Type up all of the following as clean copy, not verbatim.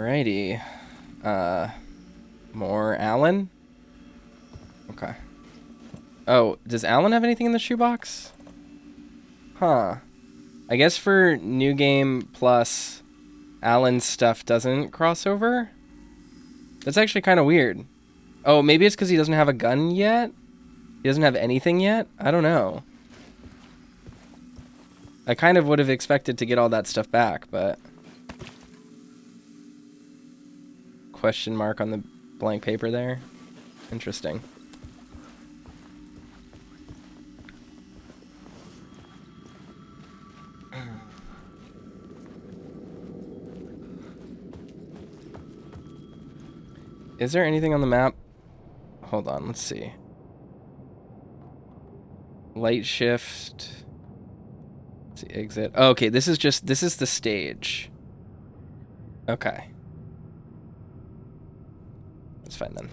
Alrighty. More Alan? Okay. Oh, does Alan have anything in the shoebox? Huh. I guess for New Game Plus, Alan's stuff doesn't cross over? That's actually kind of weird. Oh, maybe it's because he doesn't have a gun yet? He doesn't have anything yet? I don't know. I kind of would have expected to get all that stuff back, but... Question mark on the blank paper there. Interesting. Is there anything on the map? Hold on, let's see. Light shift. Let's see, exit. Oh, okay, this is the stage. Okay. That's fine then.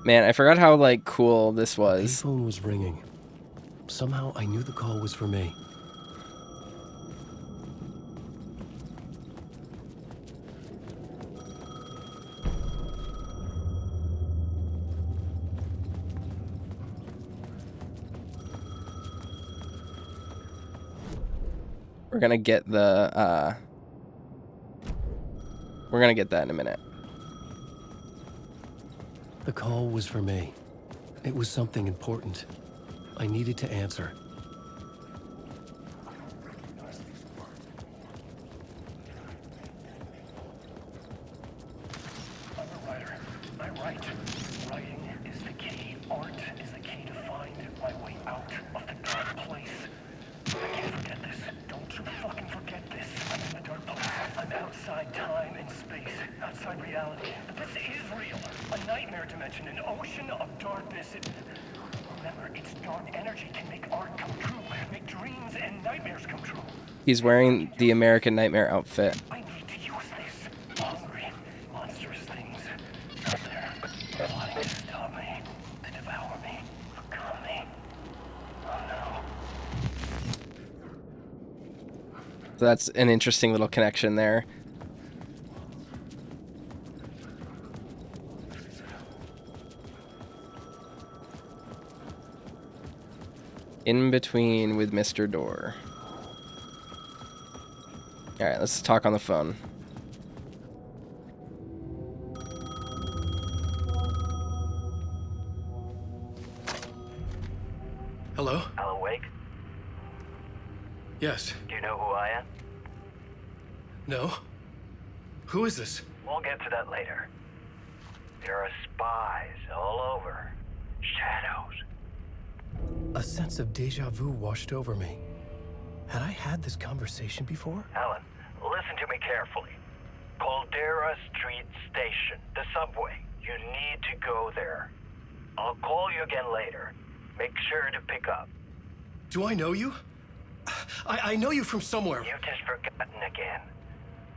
Man, I forgot how, like, cool this was. The phone was ringing. Somehow I knew the call was for me. We're gonna get the, we're gonna get that in a minute. The call was for me. It was something important. I needed to answer. I'm a writer. I write. Writing is the key. Art is the key to find my way out of the dark place. I can't forget this. Don't you fucking forget this. I'm in the dark place. I'm outside time and space. Outside reality. But this is real. A nightmare dimension. An ocean of darkness. Remember, its dark energy can make art come true. Make dreams and nightmares come true. He's wearing the American Nightmare outfit. I need to use this. Hungry, monstrous things out there, plotting to stop me, to devour me, become me. Oh no. So that's an interesting little connection there. In between with Mr. Door. Alright, let's talk on the phone. Hello? Alan Wake? Yes. Do you know who I am? No? Who is this? We'll get to that later. There are spies all over. Shadows. A sense of deja vu washed over me. Had I had this conversation before? Alan, listen to me carefully. Caldera Street Station, the subway. You need to go there. I'll call you again later. Make sure to pick up. Do I know you? I know you from somewhere. You've just forgotten again.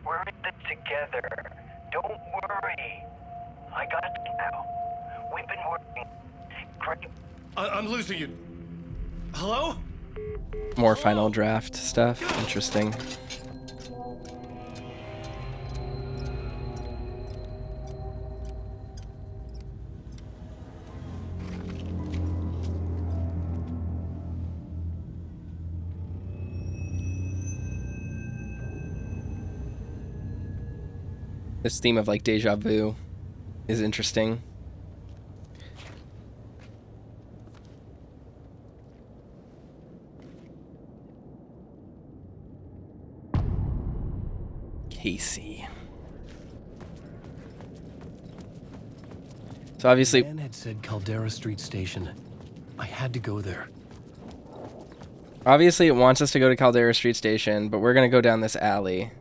We're in this together. Don't worry. I got you now. We've been working. Great. I'm losing you. Hello? More final draft stuff. Interesting. This theme of like deja vu is interesting. Casey. So obviously, The man had said Caldera Street Station. I had to go there. it wants us to go to Caldera Street Station, but we're gonna go down this alley.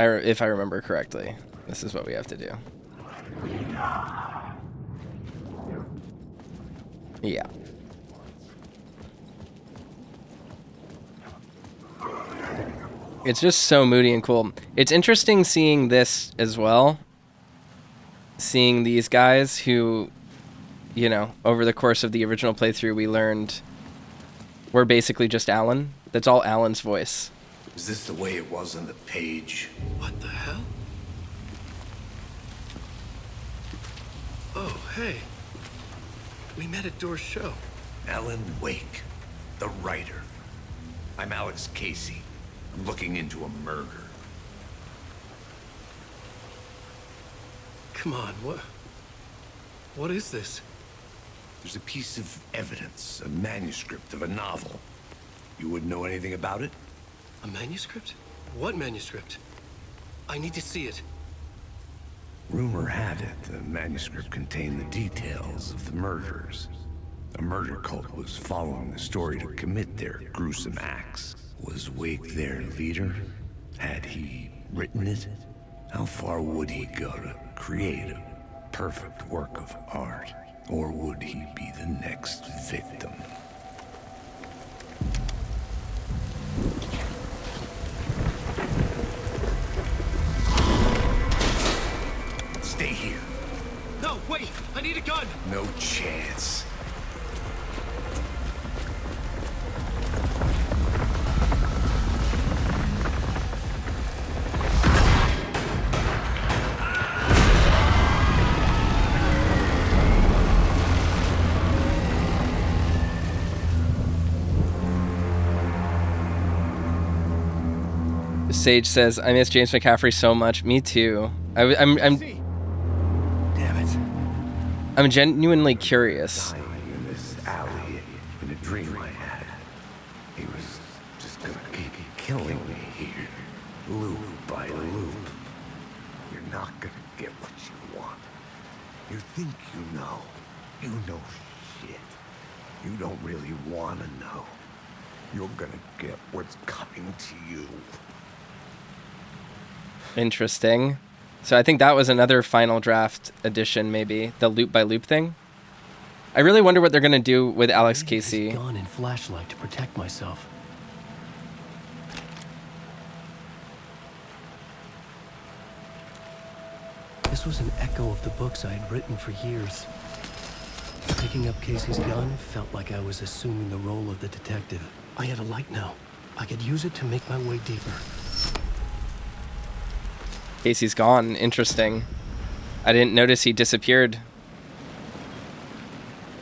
If I remember correctly, this is what we have to do. Yeah. It's just so moody and cool. It's interesting seeing this as well. Seeing these guys who you know, over the course of the original playthrough, we learned we're basically just Alan. That's all Alan's voice. Is this the way it was on the page? What the hell? Oh, hey. We met at Door's show. Alan Wake, the writer. I'm Alex Casey. I'm looking into a murder. Come on, what is this? There's a piece of evidence, a manuscript of a novel. You wouldn't know anything about it? A manuscript? What manuscript? I need to see it. Rumor had it the manuscript contained the details of the murders. A murder cult was following the story to commit their gruesome acts. Was Wake their leader? Had he written it? How far would he go to create a perfect work of art? Or would he be the next victim? Stay here. No, wait! I need a gun! No chance. Sage says, I miss James McCaffrey so much. Me too. I'm Damn it. I'm genuinely curious. Dying in this alley in a dream I had. He was just gonna keep killing me here, loop by loop. You're not gonna get what you want. You think you know. You know shit. You don't really wanna know. You're gonna get what's coming to you. Interesting. So I think that was another final draft edition, maybe the loop by loop thing. I really wonder what they're gonna do with Alex Casey. Gun and flashlight to protect myself. This was an echo of the books I had written for years. Picking up Casey's gun felt like I was assuming the role of the detective. I had a light now. I could use it to make my way deeper. Casey's gone. Interesting. I didn't notice he disappeared.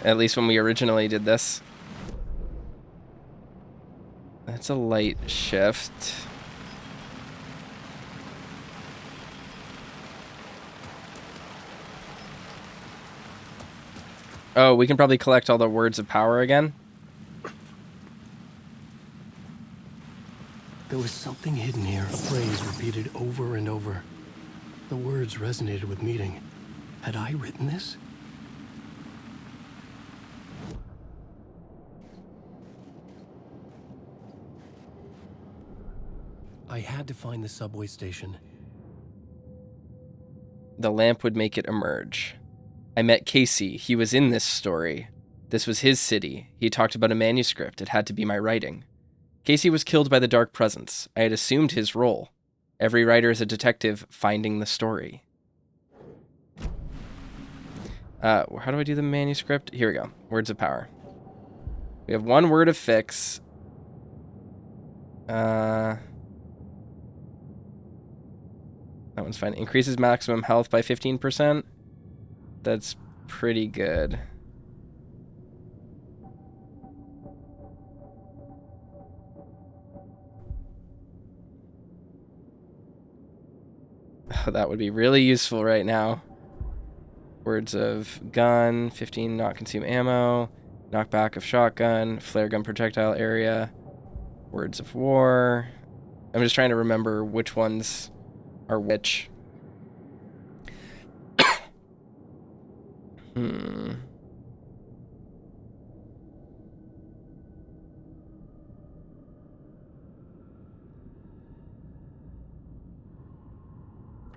At least when we originally did this. That's a light shift. Oh, we can probably collect all the words of power again. There was something hidden here, a phrase repeated over and over. The words resonated with meaning. Had I written this? I had to find the subway station. The lamp would make it emerge. I met Casey. He was in this story. This was his city. He talked about a manuscript. It had to be my writing. Casey was killed by the Dark Presence. I had assumed his role. Every writer is a detective finding the story. How do I do the manuscript? Here we go. Words of power. We have one word of fix. That one's fine. Increases maximum health by 15%. That's pretty good. Oh, that would be really useful right now. Words of gun, 15 not consume ammo, knockback of shotgun, flare gun projectile area, words of war. I'm just trying to remember which ones are which.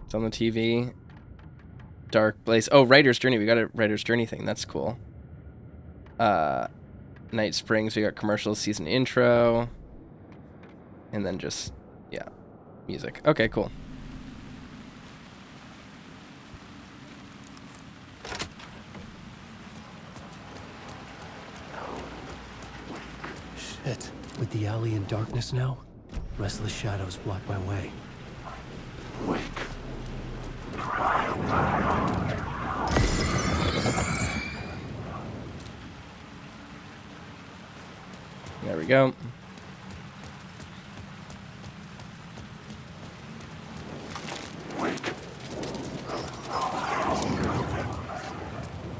It's on the TV. Dark Place. Oh, Writer's Journey. We got a Writer's Journey thing. That's cool. Night Springs. We got commercials, season intro. And then just, yeah, music. Okay, cool. With the alley in darkness now, restless shadows block my way. Wake. There we go.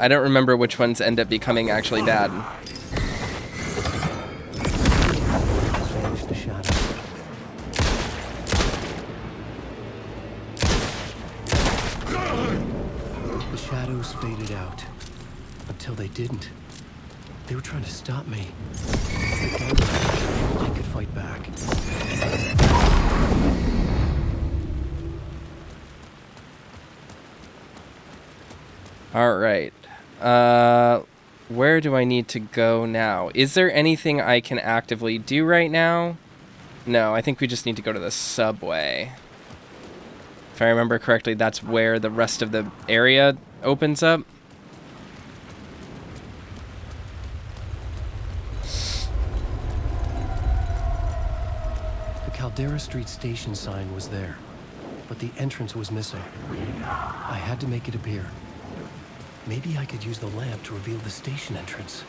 I don't remember which ones end up becoming actually bad. Vanish the shadow. The shadows faded out. Until they didn't. They were trying to stop me. I could fight back. All right. Where do I need to go now? Is there anything I can actively do right now? No, I think we just need to go to the subway. If I remember correctly, that's where the rest of the area opens up. The Caldera Street station sign was there, but the entrance was missing. I had to make it appear. Maybe I could use the lamp to reveal the station entrance.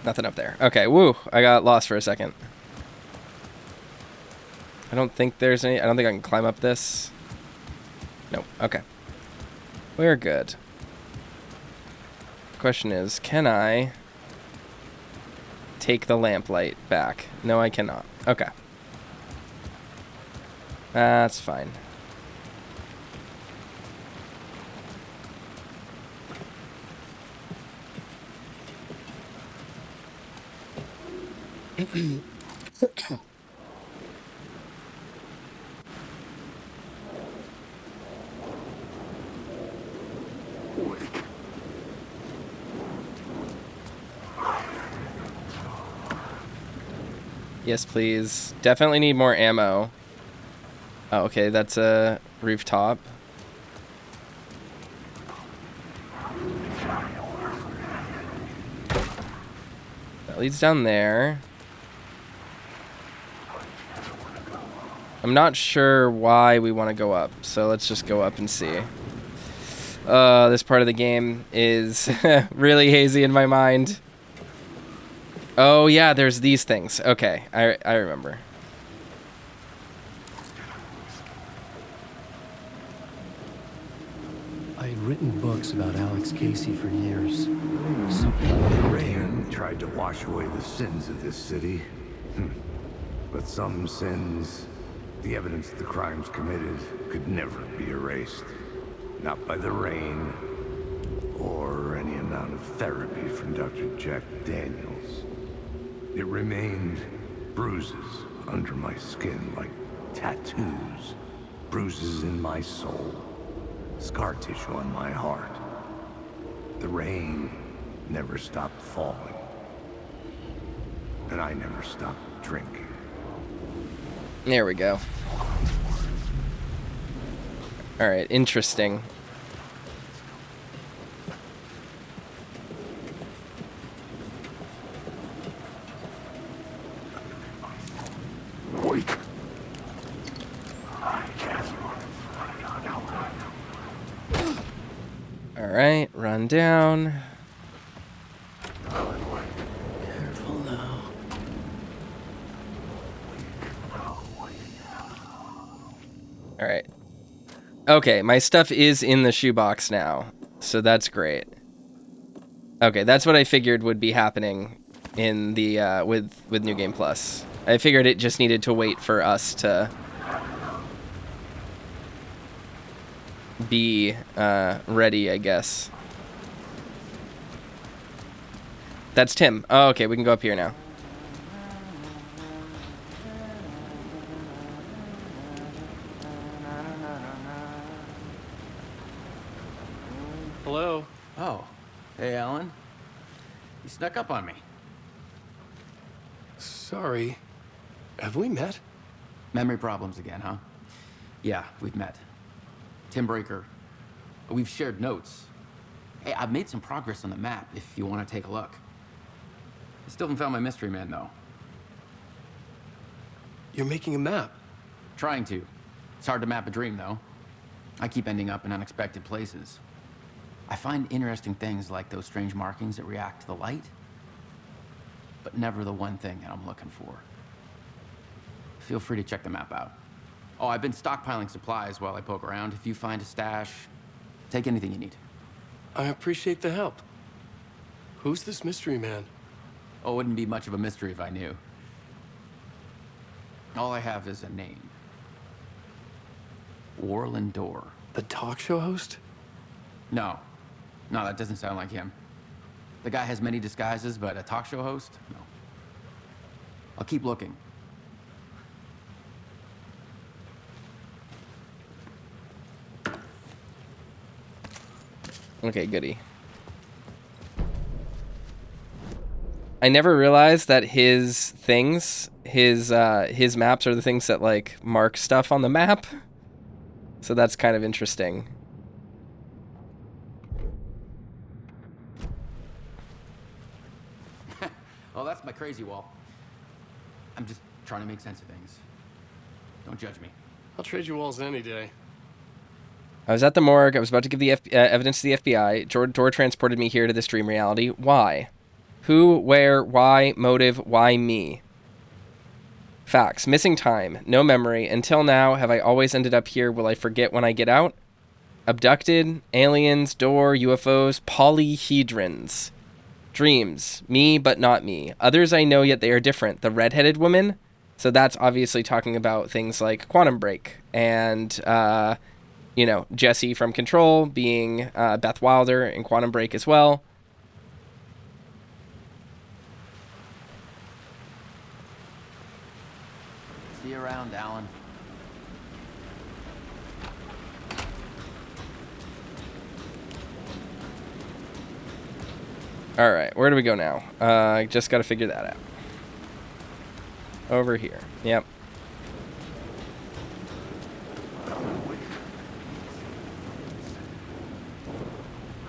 Nothing up there. Okay, woo. I got lost for a second. I don't think there's any... I don't think I can climb up this. Nope. Okay. We're good. Question is, can I take the lamplight back? No, I cannot. Okay. That's fine. Yes, please. Definitely need more ammo. Oh, okay, that's a rooftop. That leads down there. I'm not sure why we want to go up, so let's just go up and see. This part of the game is really hazy in my mind. Oh yeah, there's these things. Okay, I remember. I had written books about Alex Casey for years. Something The lived here. rain tried to wash away the sins of this city. But some sins, the evidence of the crimes committed, could never be erased. Not by the rain, or any amount of therapy from Dr. Jack Daniels. It remained bruises under my skin, like tattoos. Bruises in my soul. Scar tissue on my heart. The rain never stopped falling. And I never stopped drinking. There we go. All right, interesting. Wait. All right, run down. Careful now. All right. Okay, my stuff is in the shoebox now, so that's great. Okay, that's what I figured would be happening in the with New Game Plus. I figured it just needed to wait for us to be ready, I guess. That's Tim. Oh, okay, we can go up here now. Hello? Oh. Hey, Alan. You snuck up on me. Sorry. Have we met? Memory problems again, huh? Yeah, we've met. Tim Breaker. We've shared notes. Hey, I've made some progress on the map if you want to take a look. I still haven't found my mystery man, though. You're making a map. Trying to. It's hard to map a dream, though. I keep ending up in unexpected places. I find interesting things like those strange markings that react to the light, but never the one thing that I'm looking for. Feel free to check the map out. Oh, I've been stockpiling supplies while I poke around. If you find a stash, take anything you need. I appreciate the help. Who's this mystery man? Oh, it wouldn't be much of a mystery if I knew. All I have is a name. Warland Dorr. The talk show host? No. No, that doesn't sound like him. The guy has many disguises, but a talk show host? No. I'll keep looking. Okay, goody. I never realized that his things, his maps are the things that like mark stuff on the map. So that's kind of interesting. Oh, that's my crazy wall. I'm just trying to make sense of things. Don't judge me. I'll trade you walls any day. I was at the morgue. I was about to give the evidence to the FBI. Dorr transported me here to this dream reality. Why? Who, where, why, motive, why me? Facts. Missing time. No memory. Until now, have I always ended up here? Will I forget when I get out? Abducted. Aliens. Dorr. UFOs. Polyhedrons. Dreams. Me, but not me. Others I know, yet they are different. The redheaded woman. So that's obviously talking about things like Quantum Break. And, you know, Jesse from Control being Beth Wilder in Quantum Break as well. See you around, Alan. All right, where do we go now? I just got to figure that out. Over here. Yep.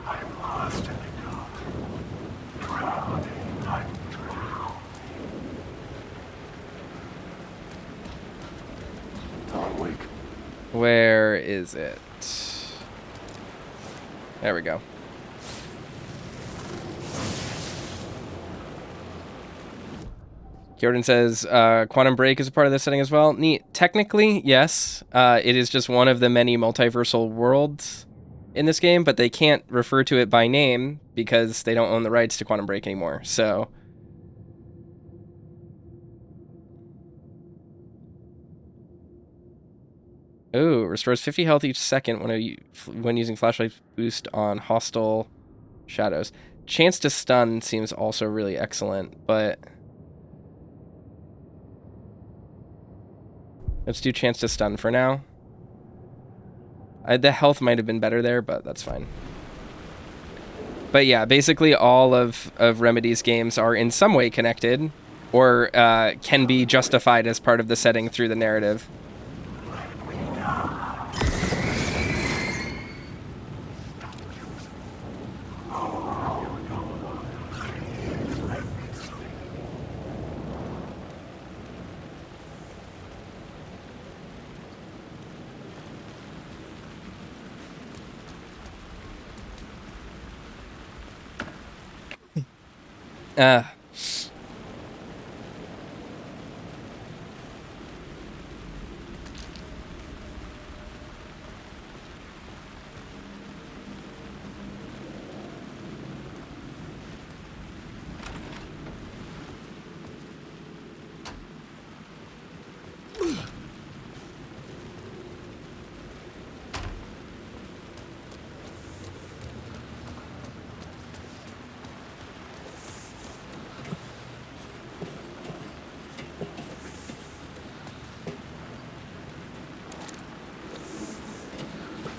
I'm lost in the dark. Drowning, I'm drowning. Don't wake. Where is it? There we go. Jordan says, Quantum Break is a part of this setting as well. Neat. Technically, yes. It is just one of the many multiversal worlds in this game, but they can't refer to it by name because they don't own the rights to Quantum Break anymore. So, ooh, restores 50 health each second when using flashlight boost on hostile shadows. Chance to stun seems also really excellent, but let's do chance to stun for now. The health might have been better there, but that's fine. But yeah, basically all of Remedy's games are in some way connected or can be justified as part of the setting through the narrative.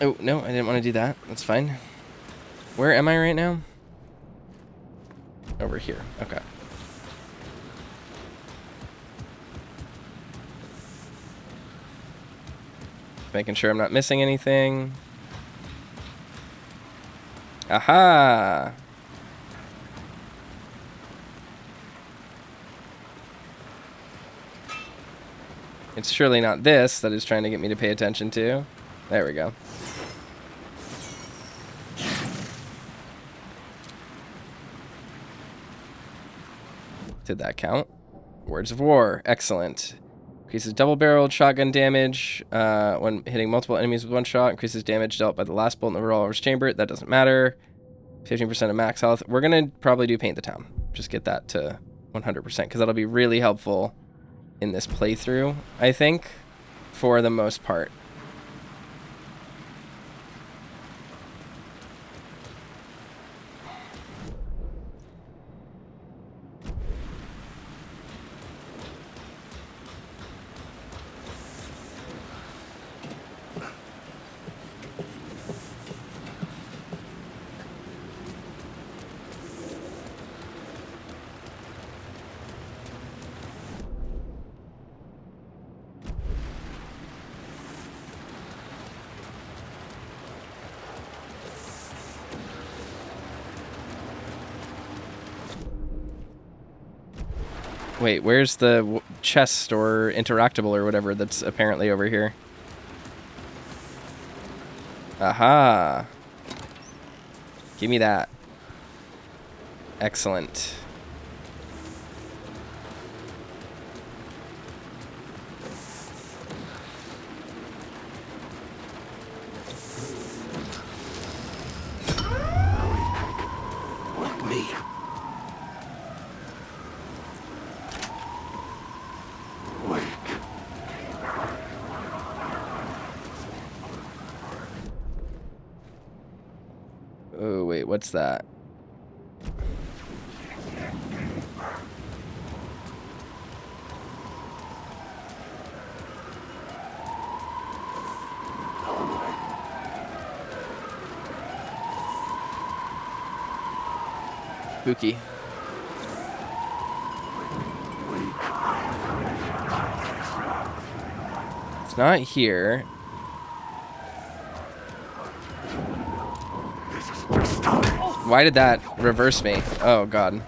Oh, no, I didn't want to do that. That's fine. Where am I right now? Over here. Okay. Making sure I'm not missing anything. Aha! It's surely not this that is trying to get me to pay attention to. There we go. Did that count? Words of War. Excellent. Increases double-barreled shotgun damage when hitting multiple enemies with one shot. Increases damage dealt by the last bolt in the revolver's chamber. That doesn't matter. 15% of max health. We're going to probably do Paint the Town. Just get that to 100%, because that'll be really helpful in this playthrough, I think, for the most part. Wait, where's the chest or interactable or whatever that's apparently over here? Aha! Give me that. Excellent. Look me. Oh, wait, what's that? Spooky. It's not here. Why did that reverse me? Oh, God.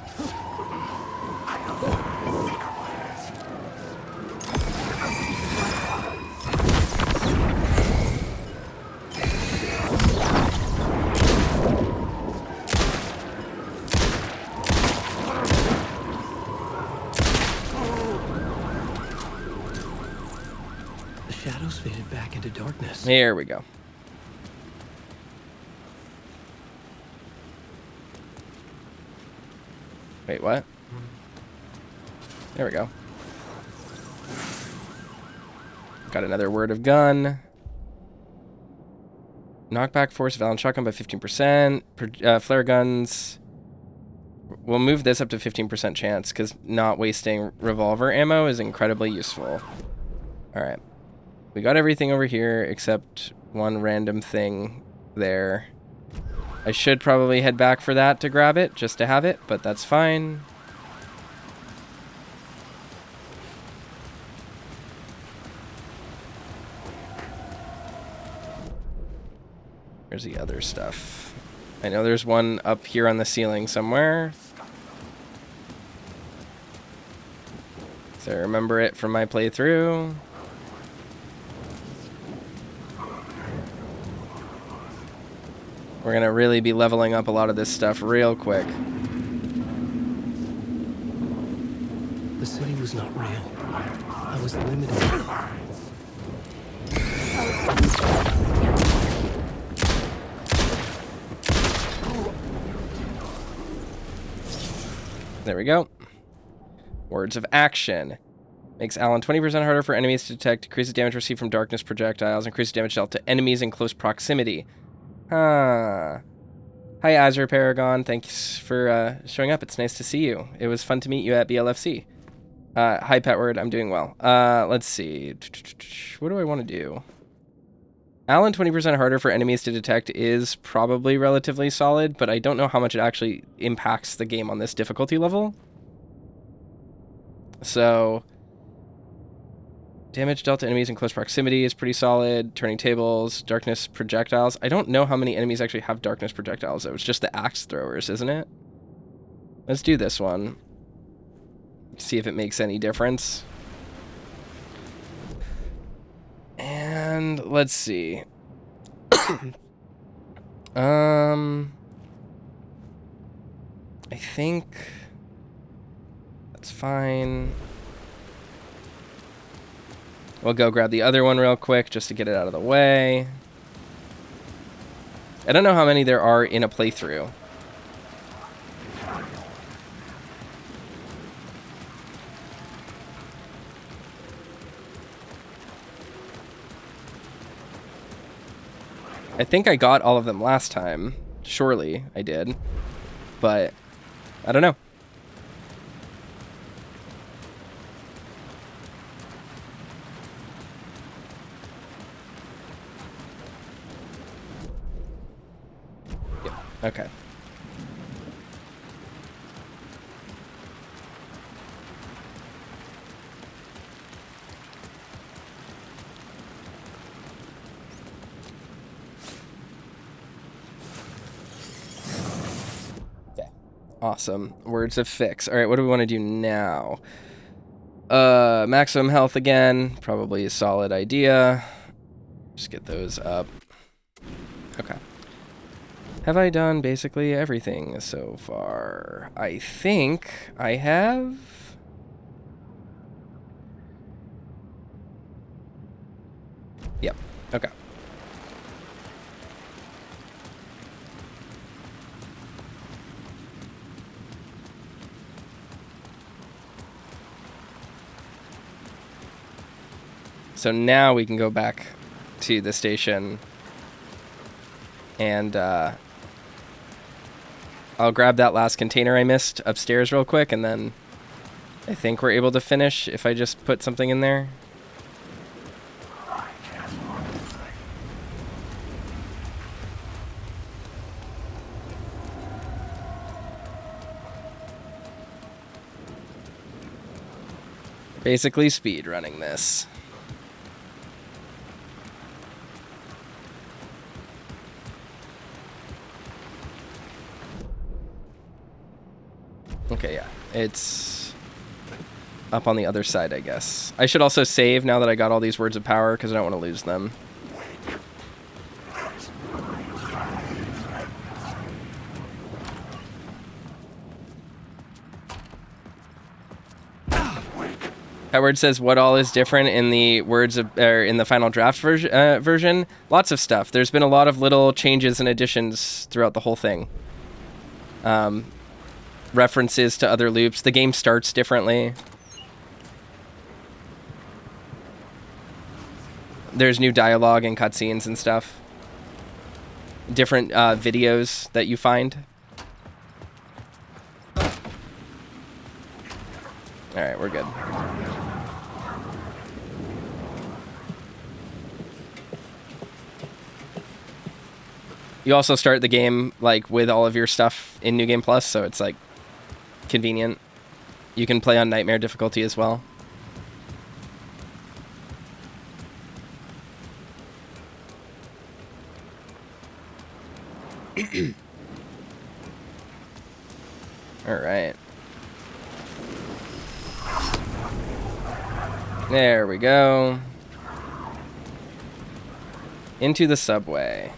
The shadows faded back into darkness. Here we go. Wait, what? There we go. Got another word of gun. Knockback force of Allen shotgun by 15%. Flare guns. We'll move this up to 15% chance because not wasting revolver ammo is incredibly useful. Alright. We got everything over here except one random thing there. I should probably head back for that to grab it, just to have it, but that's fine. Here's the other stuff. I know there's one up here on the ceiling somewhere. So I remember it from my playthrough. We're gonna really be leveling up a lot of this stuff real quick. The city was not real. I was limited. There we go. Words of action. Makes Allen 20% harder for enemies to detect. Increases damage received from darkness projectiles. Increases damage dealt to enemies in close proximity. Huh. Hi, Azure Paragon. Thanks for showing up. It's nice to see you. It was fun to meet you at BLFC. Hi, Petward. I'm doing well. Let's see. What do I want to do? Allen 20% harder for enemies to detect is probably relatively solid, but I don't know how much it actually impacts the game on this difficulty level. So Damage dealt to enemies in close proximity is pretty solid. Turning tables, darkness projectiles. I don't know how many enemies actually have darkness projectiles, though. It's just the axe throwers, isn't it? Let's do this one. See if it makes any difference. And let's see. I think that's fine. We'll go grab the other one real quick just to get it out of the way. I don't know how many there are in a playthrough. I think I got all of them last time. Surely I did. But I don't know. Yeah, okay. Awesome. Words of fix. All right, what do we want to do now? Maximum health again. Probably a solid idea. Just get those up. Okay. Have I done basically everything so far? I think I have. Yep. Okay. So now we can go back to the station and I'll grab that last container I missed upstairs real quick, and then I think we're able to finish if I just put something in there. Basically speed running this. Okay, yeah. It's up on the other side, I guess. I should also save now that I got all these words of power, because I don't want to lose them. That word says what all is different in the words of, in the final draft version. Lots of stuff. There's been a lot of little changes and additions throughout the whole thing. References to other loops. The game starts differently. There's new dialogue and cutscenes and stuff. Different videos that you find. Alright, we're good. You also start the game like with all of your stuff in New Game Plus, so it's like convenient. You can play on Nightmare difficulty as well. All right. There we go. Into the subway.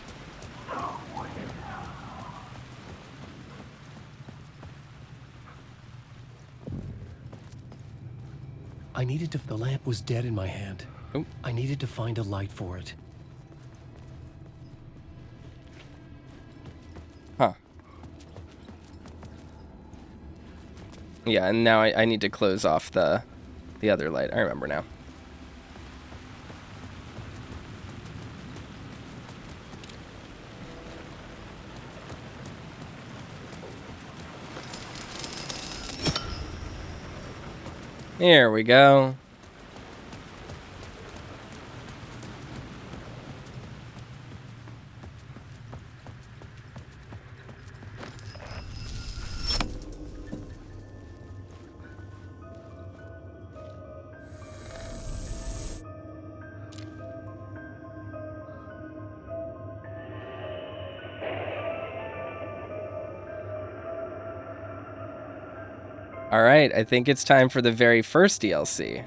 I needed to... The lamp was dead in my hand. Oh. I needed to find a light for it. Huh. Yeah, and now I need to close off the other light. I remember now. Here we go. All right, I think it's time for the very first DLC.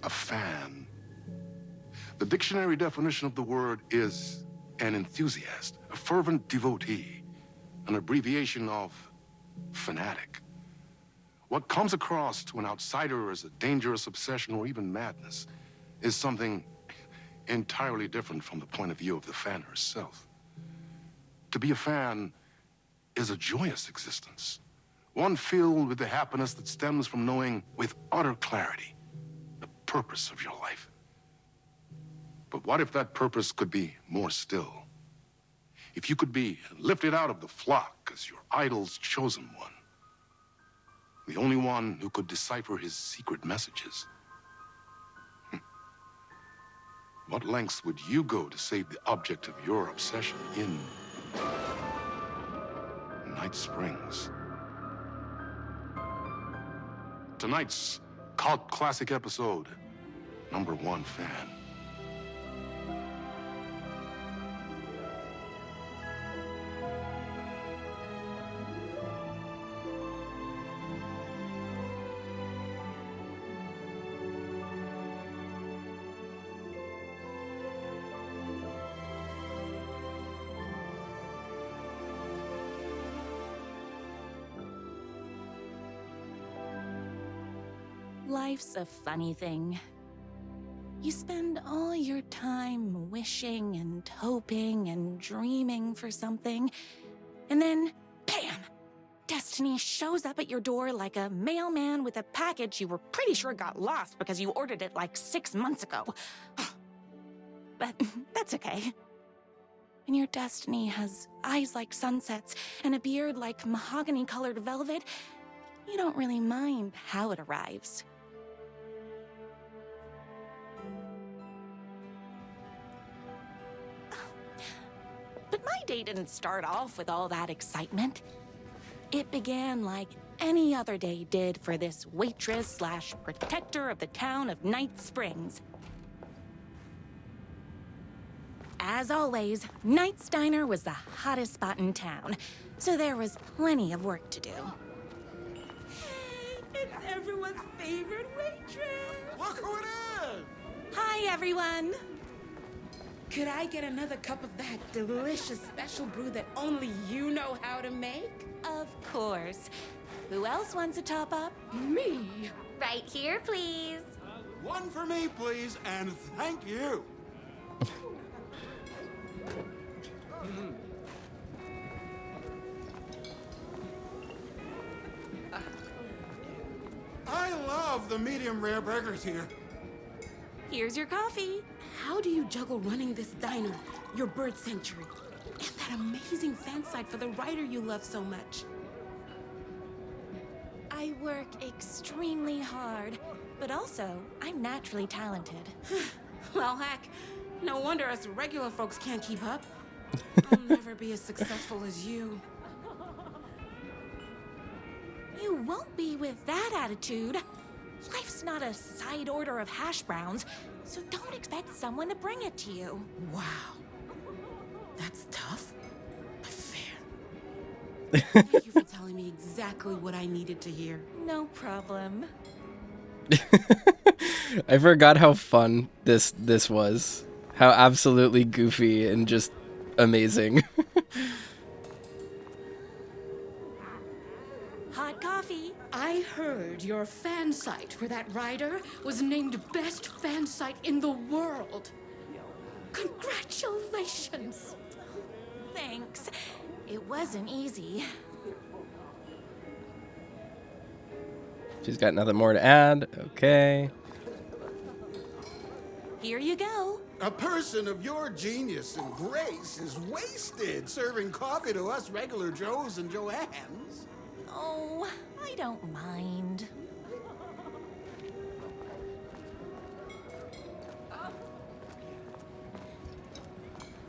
A fan. The dictionary definition of the word is an enthusiast, a fervent devotee, an abbreviation of fanatic. What comes across to an outsider as a dangerous obsession or even madness is something entirely different from the point of view of the fan herself. To be a fan is a joyous existence, one filled with the happiness that stems from knowing with utter clarity the purpose of your life. But what if that purpose could be more still? If you could be lifted out of the flock as your idol's chosen one, the only one who could decipher his secret messages. What lengths would you go to save the object of your obsession in Night Springs? Tonight's cult classic episode, #1 fan. Life's a funny thing. You spend all your time wishing and hoping and dreaming for something, and then, bam! Destiny shows up at your door like a mailman with a package you were pretty sure got lost because you ordered it like 6 months ago. But that's okay. When your destiny has eyes like sunsets and a beard like mahogany-colored velvet, you don't really mind how it arrives. But my day didn't start off with all that excitement. It began like any other day did for this waitress/protector of the town of Night Springs. As always, Knight's Diner was the hottest spot in town, so there was plenty of work to do. It's everyone's favorite waitress! Look who it is! Hi, everyone! Could I get another cup of that delicious special brew that only you know how to make? Of course. Who else wants a top-up? Me? Right here, please. One for me, please, and thank you. I love the medium rare burgers here. Here's your coffee. How do you juggle running this diner, your bird sanctuary, and that amazing fan site for the writer you love so much? I work extremely hard, but also I'm naturally talented. Well, heck, no wonder us regular folks can't keep up. I'll never be as successful as you. You won't be with that attitude. Life's not a side order of hash browns, so don't expect someone to bring it to you. Wow. That's tough, but fair. Thank you for telling me exactly what I needed to hear. No problem. I forgot how fun this was. How absolutely goofy and just amazing. Hot coffee. I heard your fan site for that writer was named best fan site in the world. Congratulations. Thanks. It wasn't easy. She's got nothing more to add. Okay. Here you go. A person of your genius and grace is wasted serving coffee to us regular Joes and Joannes. Oh, I don't mind.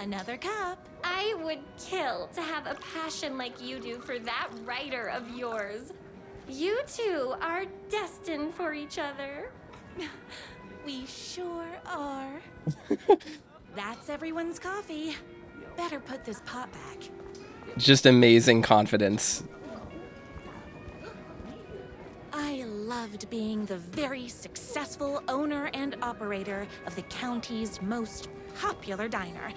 Another cup. I would kill to have a passion like you do for that writer of yours. You two are destined for each other. We sure are. That's everyone's coffee. Better put this pot back. Just amazing confidence. I loved being the very successful owner and operator of the county's most popular diner.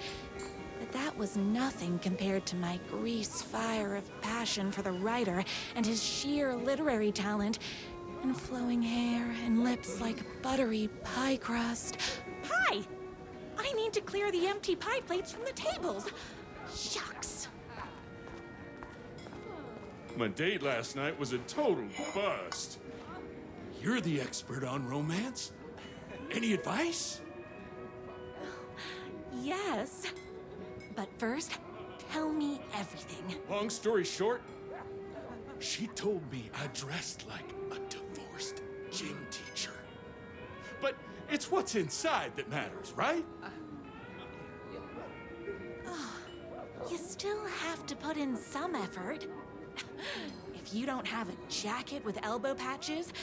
But that was nothing compared to my grease fire of passion for the writer and his sheer literary talent and flowing hair and lips like buttery pie crust. Pie! I need to clear the empty pie plates from the tables. Shucks. My date last night was a total bust. You're the expert on romance. Any advice? Yes. But first, tell me everything. Long story short, she told me I dressed like a divorced gym teacher. But it's what's inside that matters, right? You still have to put in some effort. If you don't have a jacket with elbow patches,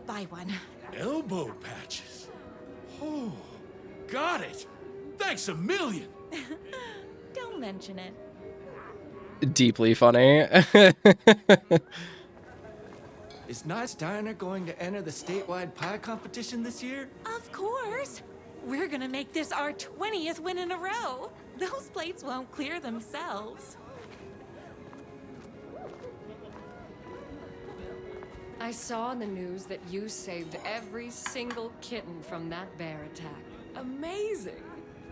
buy one. Elbow patches? Oh, got it. Thanks a million. Don't mention it. Deeply funny. Is Knight's Diner going to enter the statewide pie competition this year? Of course. We're gonna make this our 20th win in a row. Those plates won't clear themselves. I saw in the news that you saved every single kitten from that bear attack. Amazing.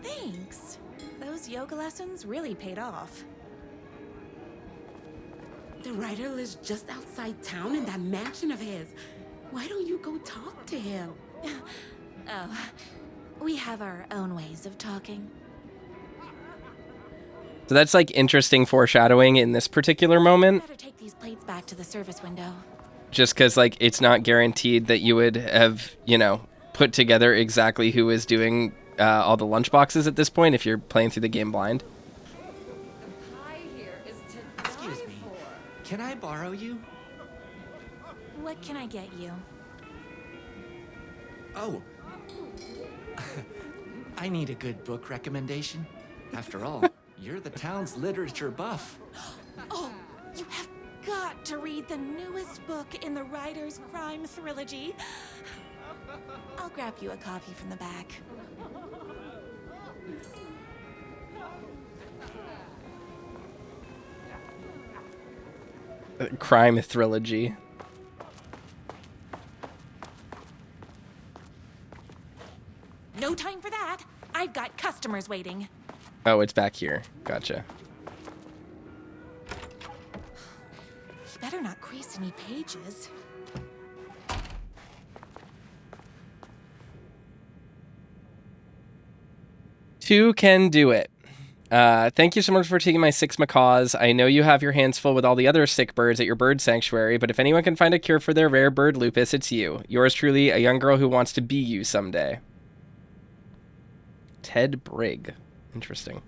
Thanks. Those yoga lessons really paid off. The writer lives just outside town in that mansion of his. Why don't you go talk to him? Oh, we have our own ways of talking. So that's like interesting foreshadowing in this particular moment. Better take these plates back to the service window. Just because like it's not guaranteed that you would have, you know, put together exactly who is doing all the lunch boxes at this point if you're playing through the game blind. Excuse me. Can I borrow you? What can I get you? Oh. I need a good book recommendation. After all, you're the town's literature buff. Oh, you have got to read the newest book in the writer's crime trilogy. I'll grab you a copy from the back. Crime trilogy. No time for that. I've got customers waiting. Oh, it's back here. Gotcha. You better not crease any pages. Two can do it. Thank you so much for taking my 6 macaws. I know you have your hands full with all the other sick birds at your bird sanctuary, but if anyone can find a cure for their rare bird lupus, it's you. Yours truly, a young girl who wants to be you someday. Ted Brigg. Interesting.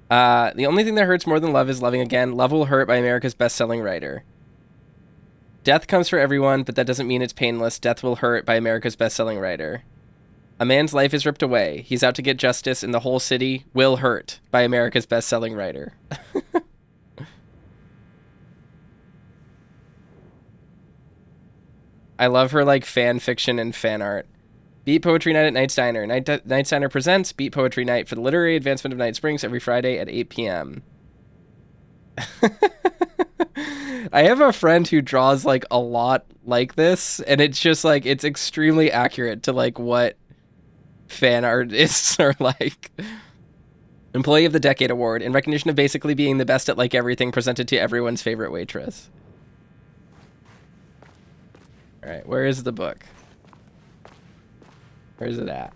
The only thing that hurts more than love is loving again. Love will hurt by America's best-selling writer. Death comes for everyone, but that doesn't mean it's painless. Death will hurt by America's best-selling writer. A man's life is ripped away. He's out to get justice, and the whole city will hurt by America's best-selling writer. I love her like fan fiction and fan art. Beat Poetry Night at Knight's Diner. Knight's Diner presents Beat Poetry Night for the literary advancement of Night Springs every Friday at 8 p.m. I have a friend who draws like a lot like this, and it's just like it's extremely accurate to like what fan artists are like. Employee of the Decade Award in recognition of basically being the best at like everything presented to everyone's favorite waitress. All right, where is the book? Where's it at?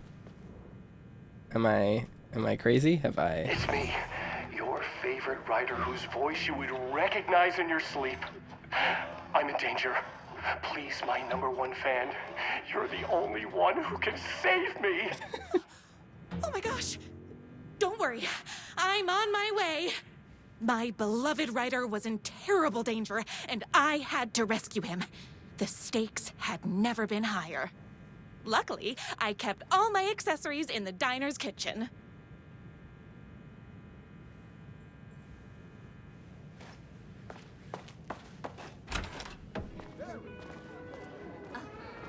Am I crazy? Have I? It's me, your favorite writer whose voice you would recognize in your sleep. I'm in danger. Please, my #1 fan, you're the only one who can save me. Oh my gosh! Don't worry, I'm on my way. My beloved writer was in terrible danger, and I had to rescue him. The stakes had never been higher. Luckily, I kept all my accessories in the diner's kitchen.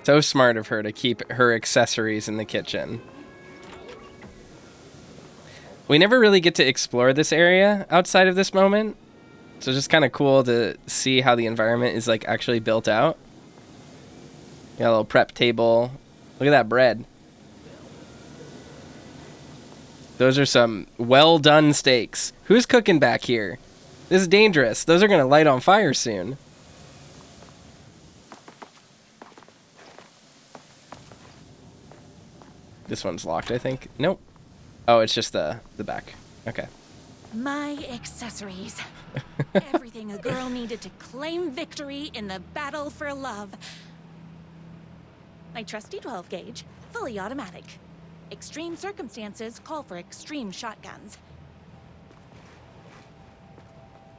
So smart of her to keep her accessories in the kitchen. We never really get to explore this area outside of this moment. So it's just kind of cool to see how the environment is like actually built out. Got a little prep table. Look at that bread. Those are some well done steaks. Who's cooking back here? This is dangerous. Those are going to light on fire soon. This one's locked, I think. Nope. Oh, it's just the back. Okay. My accessories. Everything a girl needed to claim victory in the battle for love. My trusty 12 gauge, fully automatic. Extreme circumstances call for extreme shotguns.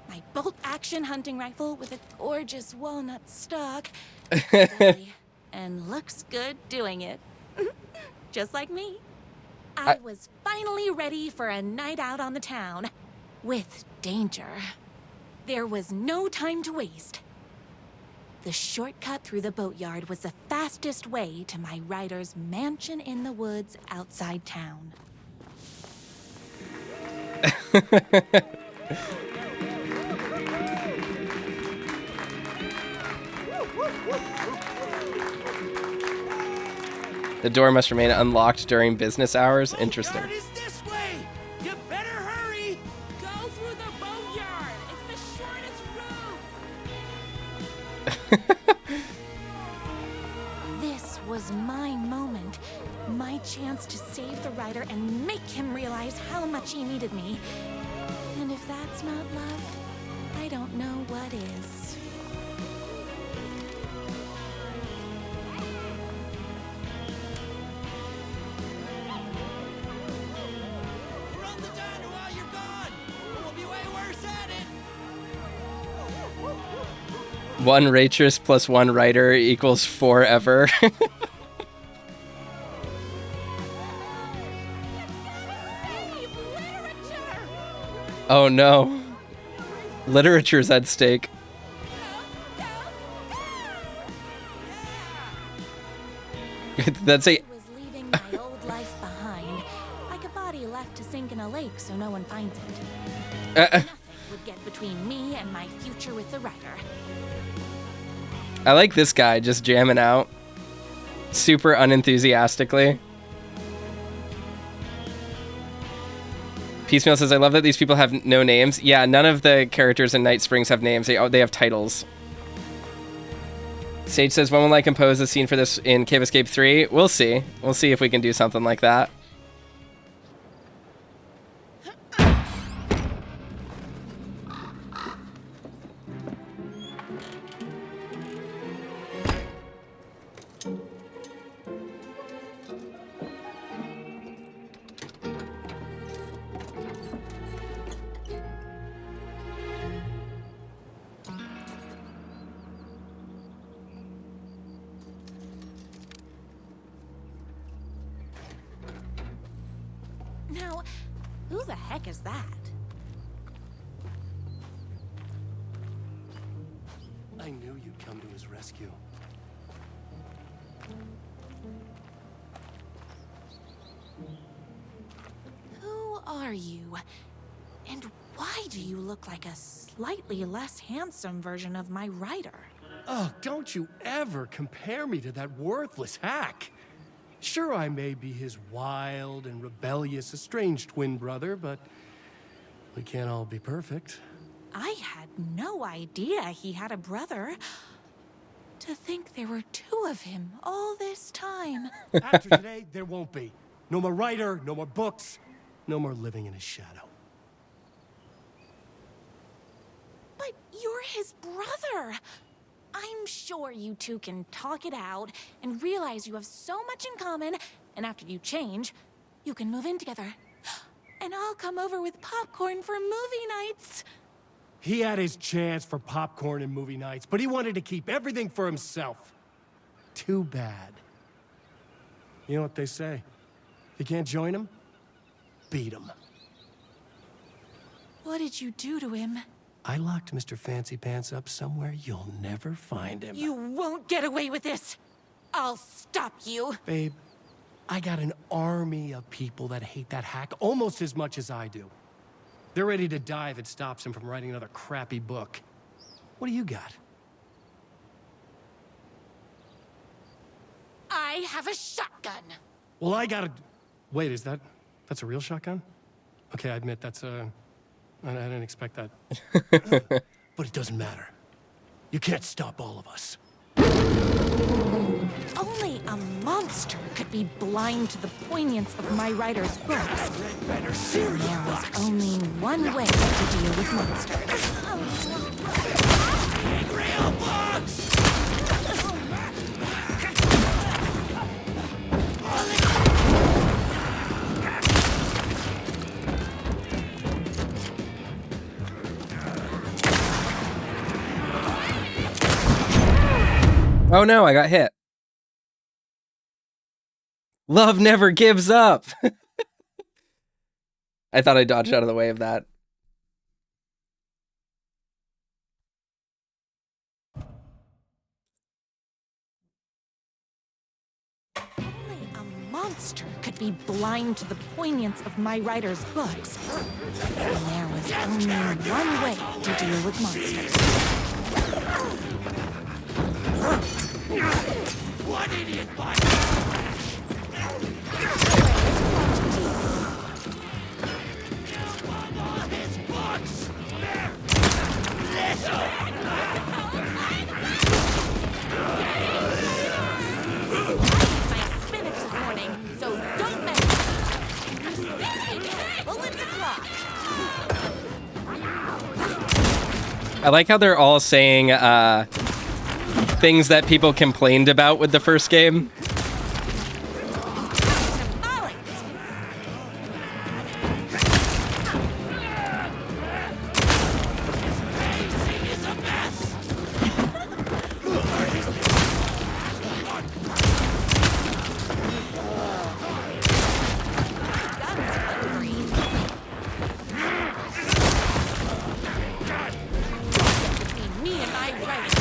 My bolt action hunting rifle with a gorgeous walnut stock. Deadly, and looks good doing it. Just like me. I was finally ready for a night out on the town. With danger. There was no time to waste. The shortcut through the boatyard was the fastest way to my writer's mansion in the woods outside town. The door must remain unlocked during business hours. Interesting. Boatyard is this way. You better hurry. Go through the boatyard. It's the shortest route. This was my moment. My chance to save the writer and make him realize how much he needed me. And if that's not love, I don't know what is. Run the diner while you're gone. Or we'll be way worse at it. One waitress plus one writer equals forever. Oh no. Literature's at stake. That's a... I was leaving my old life behind, like a body left to sink in a lake so no one finds it. Nothing would get between me and my future with the writer. I like this guy just jamming out. Super unenthusiastically. Piecemeal says, I love that these people have no names. Yeah, none of the characters in Night Springs have names. They have titles. Sage says, when will I compose a scene for this in Cave Escape 3? We'll see. We'll see if we can do something like that. Now, who the heck is that? I knew you'd come to his rescue. Who are you? And why do you look like a slightly less handsome version of my writer? Oh, don't you ever compare me to that worthless hack. Sure, I may be his wild and rebellious estranged twin brother, but we can't all be perfect. I had no idea he had a brother. To think there were two of him all this time. After today, there won't be. No more writer, no more books, no more living in his shadow. But you're his brother. I'm sure you two can talk it out and realize you have so much in common, and after you change, you can move in together. and I'll come over with popcorn for movie nights. He had his chance for popcorn and movie nights, but he wanted to keep everything for himself. Too bad. You know what they say? If you can't join him, beat him. What did you do to him? I locked Mr. Fancy Pants up somewhere you'll never find him. You won't get away with this. I'll stop you. Babe, I got an army of people that hate that hack almost as much as I do. They're ready to die if it stops him from writing another crappy book. What do you got? I have a shotgun. Well, I got a... Wait, that's a real shotgun? Okay, I admit I didn't expect that. But it doesn't matter. You can't stop all of us. Only a monster could be blind to the poignance of my writer's books. There was only one way to deal with monsters. Real books! Oh no, I got hit. Love never gives up. I thought I dodged out of the way of that. Only a monster could be blind to the poignance of my writer's books. And there was only one way to deal with monsters. What idiot bot? His books! My spinach this morning, so don't mess with me. Bullets o'clock. I like how they're all saying things that people complained about with the first game. Me and my writing.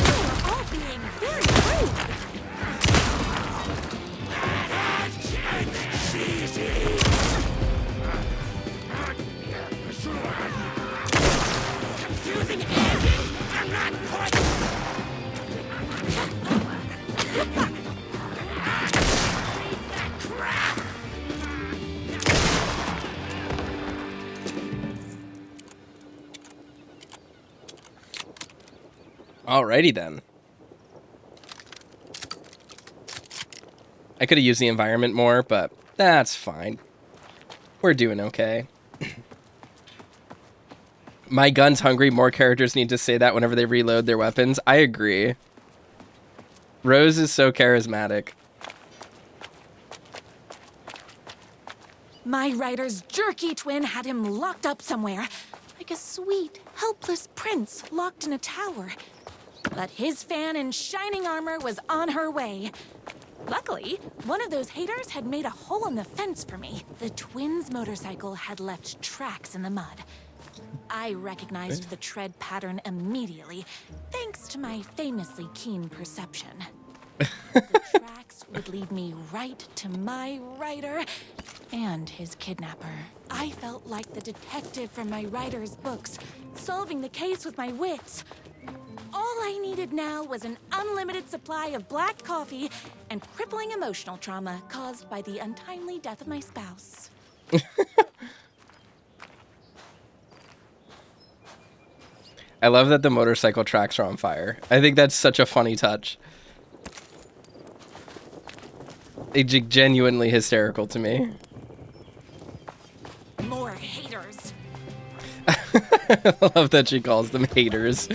You're all being very rude. Confusing Andy! I'm not quite... Crap! Alrighty then. I could have used the environment more, but that's fine. We're doing okay. My gun's hungry. More characters need to say that whenever they reload their weapons. I agree. Rose is so charismatic. My writer's jerky twin had him locked up somewhere, like a sweet, helpless prince locked in a tower. But his fan in shining armor was on her way. Luckily, one of those haters had made a hole in the fence for me. The twins' motorcycle had left tracks in the mud. I recognized the tread pattern immediately, thanks to my famously keen perception. The tracks would lead me right to my writer and his kidnapper. I felt like the detective from my writer's books, solving the case with my wits. All I needed now was an unlimited supply of black coffee and crippling emotional trauma caused by the untimely death of my spouse. I love that the motorcycle tracks are on fire. I think that's such a funny touch. It's genuinely hysterical to me. More haters. I love that she calls them haters.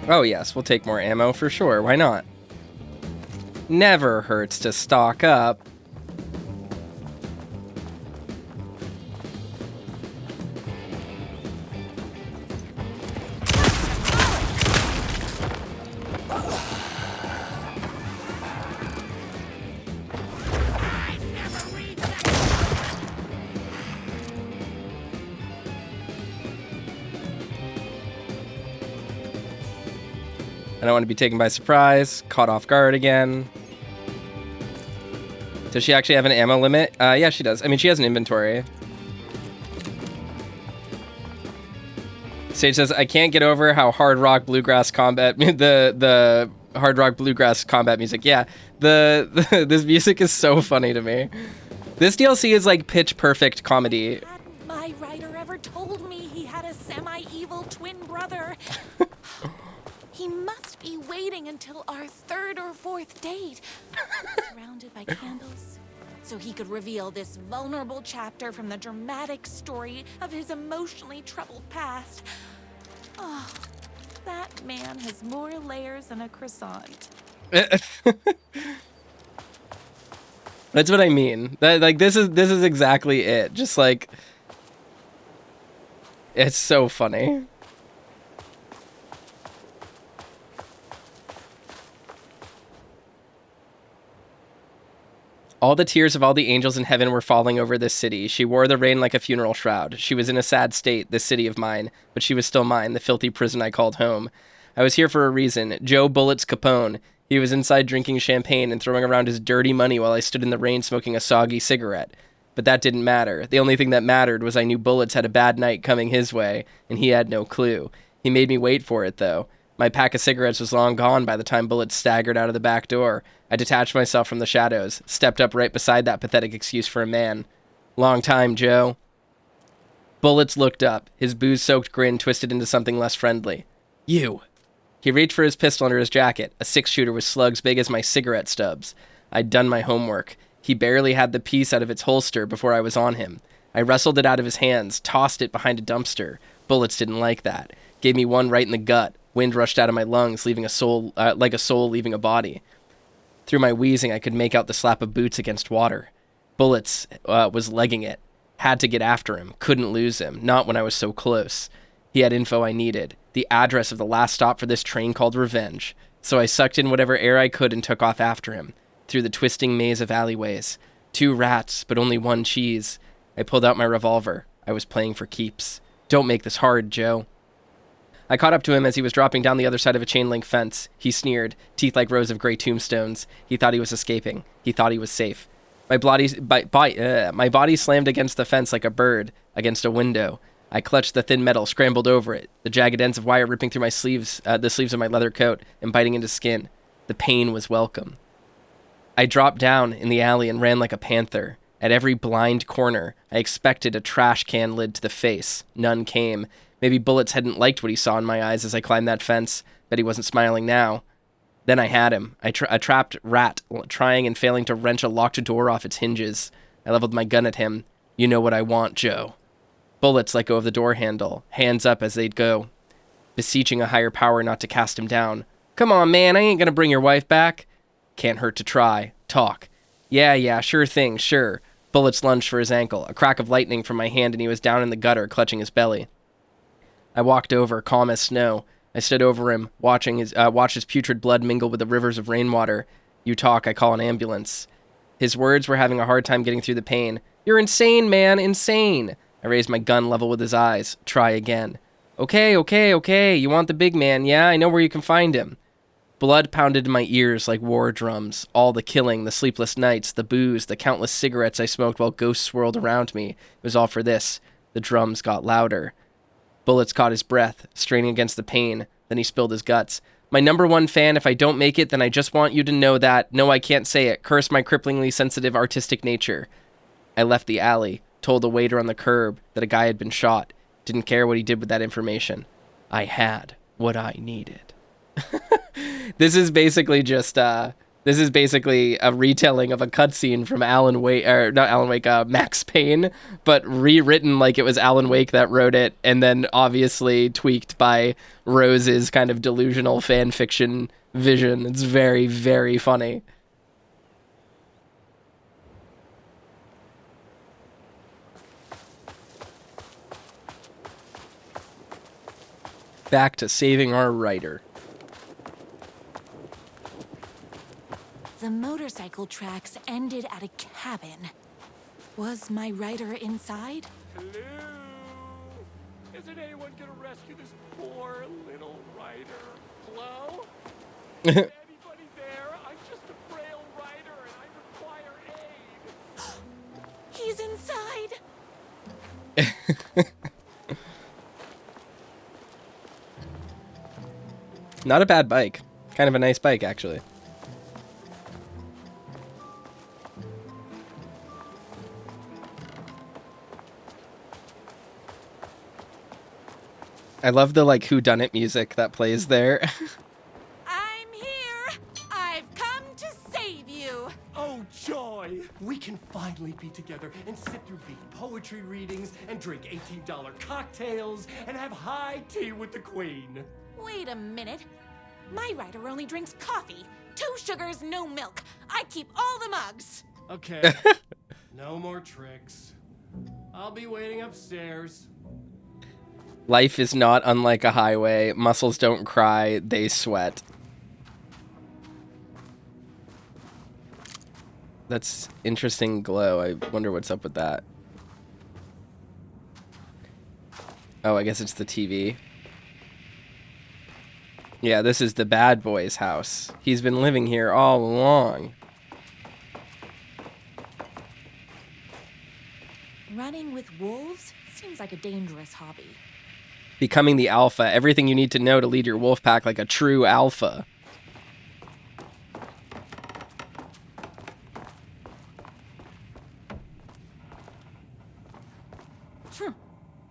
Oh yes, we'll take more ammo for sure. Why not? Never hurts to stock up. I don't want to be taken by surprise, caught off guard again. Does she actually have an ammo limit? Yeah, she does. I mean, she has an inventory. Sage says, I can't get over how hard rock bluegrass combat, the hard rock bluegrass combat music. Yeah, this music is so funny to me. This DLC is like pitch perfect comedy. Hadn't my writer ever told me he had a semi-evil twin brother? He must be waiting until our third or fourth date, surrounded by candles, so he could reveal this vulnerable chapter from the dramatic story of his emotionally troubled past. Oh, that man has more layers than a croissant. That's what I mean. This is exactly it. Just like, it's so funny. All the tears of all the angels in heaven were falling over this city. She wore the rain like a funeral shroud. She was in a sad state, this city of mine, but she was still mine, the filthy prison I called home. I was here for a reason. Joe Bullets Capone. He was inside drinking champagne and throwing around his dirty money while I stood in the rain smoking a soggy cigarette. But that didn't matter. The only thing that mattered was I knew Bullets had a bad night coming his way, and he had no clue. He made me wait for it, though. My pack of cigarettes was long gone by the time Bullets staggered out of the back door. I detached myself from the shadows, stepped up right beside that pathetic excuse for a man. Long time, Joe. Bullets looked up, his booze-soaked grin twisted into something less friendly. You. He reached for his pistol under his jacket, a six-shooter with slugs big as my cigarette stubs. I'd done my homework. He barely had the piece out of its holster before I was on him. I wrestled it out of his hands, tossed it behind a dumpster. Bullets didn't like that. Gave me one right in the gut. Wind rushed out of my lungs, leaving a soul leaving a body. Through my wheezing, I could make out the slap of boots against water. Bullets was legging it. Had to get after him. Couldn't lose him. Not when I was so close. He had info I needed. The address of the last stop for this train called Revenge. So I sucked in whatever air I could and took off after him. Through the twisting maze of alleyways. 2 rats, but only 1 cheese. I pulled out my revolver. I was playing for keeps. Don't make this hard, Joe. I caught up to him as he was dropping down the other side of a chain-link fence. He sneered, teeth like rows of gray tombstones. He thought he was escaping. He thought he was safe. My body slammed against the fence like a bird against a window. I clutched the thin metal, scrambled over it, the jagged ends of wire ripping through my sleeves, the sleeves of my leather coat and biting into skin. The pain was welcome. I dropped down in the alley and ran like a panther. At every blind corner, I expected a trash can lid to the face. None came. Maybe Bullets hadn't liked what he saw in my eyes as I climbed that fence, but he wasn't smiling now. Then I had him, a trapped rat, trying and failing to wrench a locked door off its hinges. I leveled my gun at him. You know what I want, Joe. Bullets let go of the door handle, hands up as they'd go, beseeching a higher power not to cast him down. Come on, man, I ain't gonna bring your wife back. Can't hurt to try. Talk. Yeah, sure thing, sure. Bullets lunged for his ankle, a crack of lightning from my hand, and he was down in the gutter, clutching his belly. I walked over, calm as snow. I stood over him, watched his putrid blood mingle with the rivers of rainwater. You talk, I call an ambulance. His words were having a hard time getting through the pain. You're insane, man, insane. I raised my gun level with his eyes. Try again. Okay. You want the big man, yeah? I know where you can find him. Blood pounded in my ears like war drums. All the killing, the sleepless nights, the booze, the countless cigarettes I smoked while ghosts swirled around me. It was all for this. The drums got louder. Bullets caught his breath, straining against the pain. Then he spilled his guts. My #1 fan, if I don't make it, then I just want you to know that. No, I can't say it. Curse my cripplingly sensitive artistic nature. I left the alley, told a waiter on the curb that a guy had been shot. Didn't care what he did with that information. I had what I needed. This is basically just This is basically a retelling of a cutscene from Alan Wake, or not Alan Wake, Max Payne, but rewritten like it was Alan Wake that wrote it, and then obviously tweaked by Rose's kind of delusional fan fiction vision. It's very, very funny. Back to saving our writer. The motorcycle tracks ended at a cabin. Was my writer inside? Hello? Isn't anyone gonna rescue this poor little rider? Hello? Is anybody there? I'm just a frail rider and I require aid. He's inside. Not a bad bike. Kind of a nice bike, actually. I love the, like, whodunit music that plays there. I'm here! I've come to save you! Oh, joy! We can finally be together and sit through big poetry readings and drink $18 cocktails and have high tea with the queen. Wait a minute. My writer only drinks coffee. 2 sugars, no milk. I keep all the mugs. Okay. No more tricks. I'll be waiting upstairs. Life is not unlike a highway. Muscles don't cry, they sweat. That's interesting glow. I wonder what's up with that. Oh, I guess it's the TV. Yeah, this is the bad boy's house. He's been living here all along. Running with wolves seems like a dangerous hobby. Becoming the alpha. Everything you need to know to lead your wolf pack like a true alpha.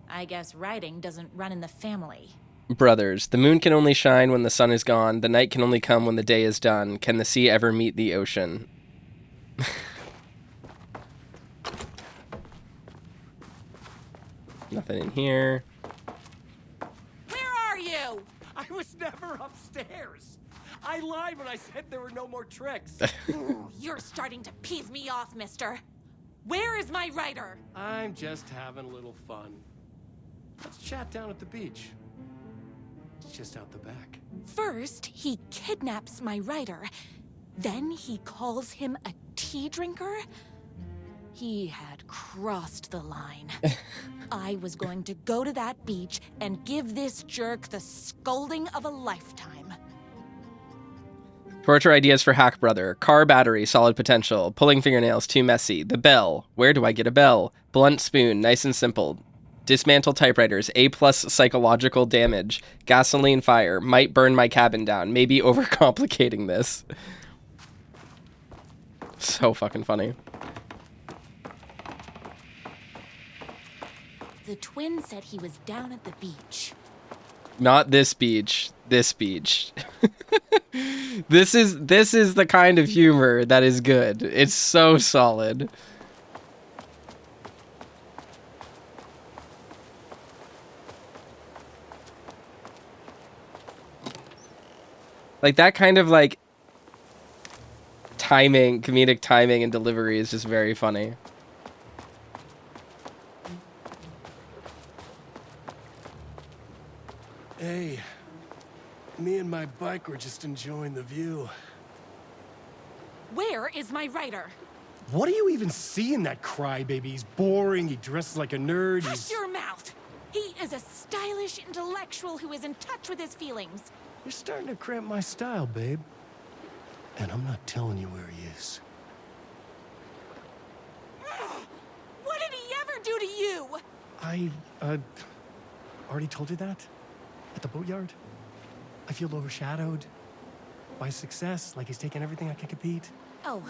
I guess riding doesn't run in the family. Brothers, the moon can only shine when the sun is gone. The night can only come when the day is done. Can the sea ever meet the ocean? Nothing in here. Where are you? I was never upstairs. I lied when I said there were no more tricks. Ooh, you're starting to peeve me off, mister. Where is my writer? I'm just having a little fun. Let's chat down at the beach. It's just out the back. First, he kidnaps my writer. Then he calls him a tea drinker. He had crossed the line. I was going to go to that beach and give this jerk the scolding of a lifetime. Torture ideas for Hack Brother. Car battery, solid potential. Pulling fingernails, too messy. The bell. Where do I get a bell? Blunt spoon, nice and simple. Dismantle typewriters. A+ psychological damage. Gasoline fire. Might burn my cabin down. Maybe overcomplicating this. So fucking funny. The twin said he was down at the beach. Not this beach. This beach. This is the kind of humor that is good. It's so solid. Like that kind of like timing, comedic timing and delivery is just very funny. Hey, me and my bike were just enjoying the view. Where is my writer? What do you even see in that crybaby? He's boring, he dresses like a nerd, Hush your mouth! He is a stylish intellectual who is in touch with his feelings. You're starting to cramp my style, babe. And I'm not telling you where he is. What did he ever do to you? I, already told you that? At the boatyard? I feel overshadowed by success, like he's taking everything I can compete. Oh,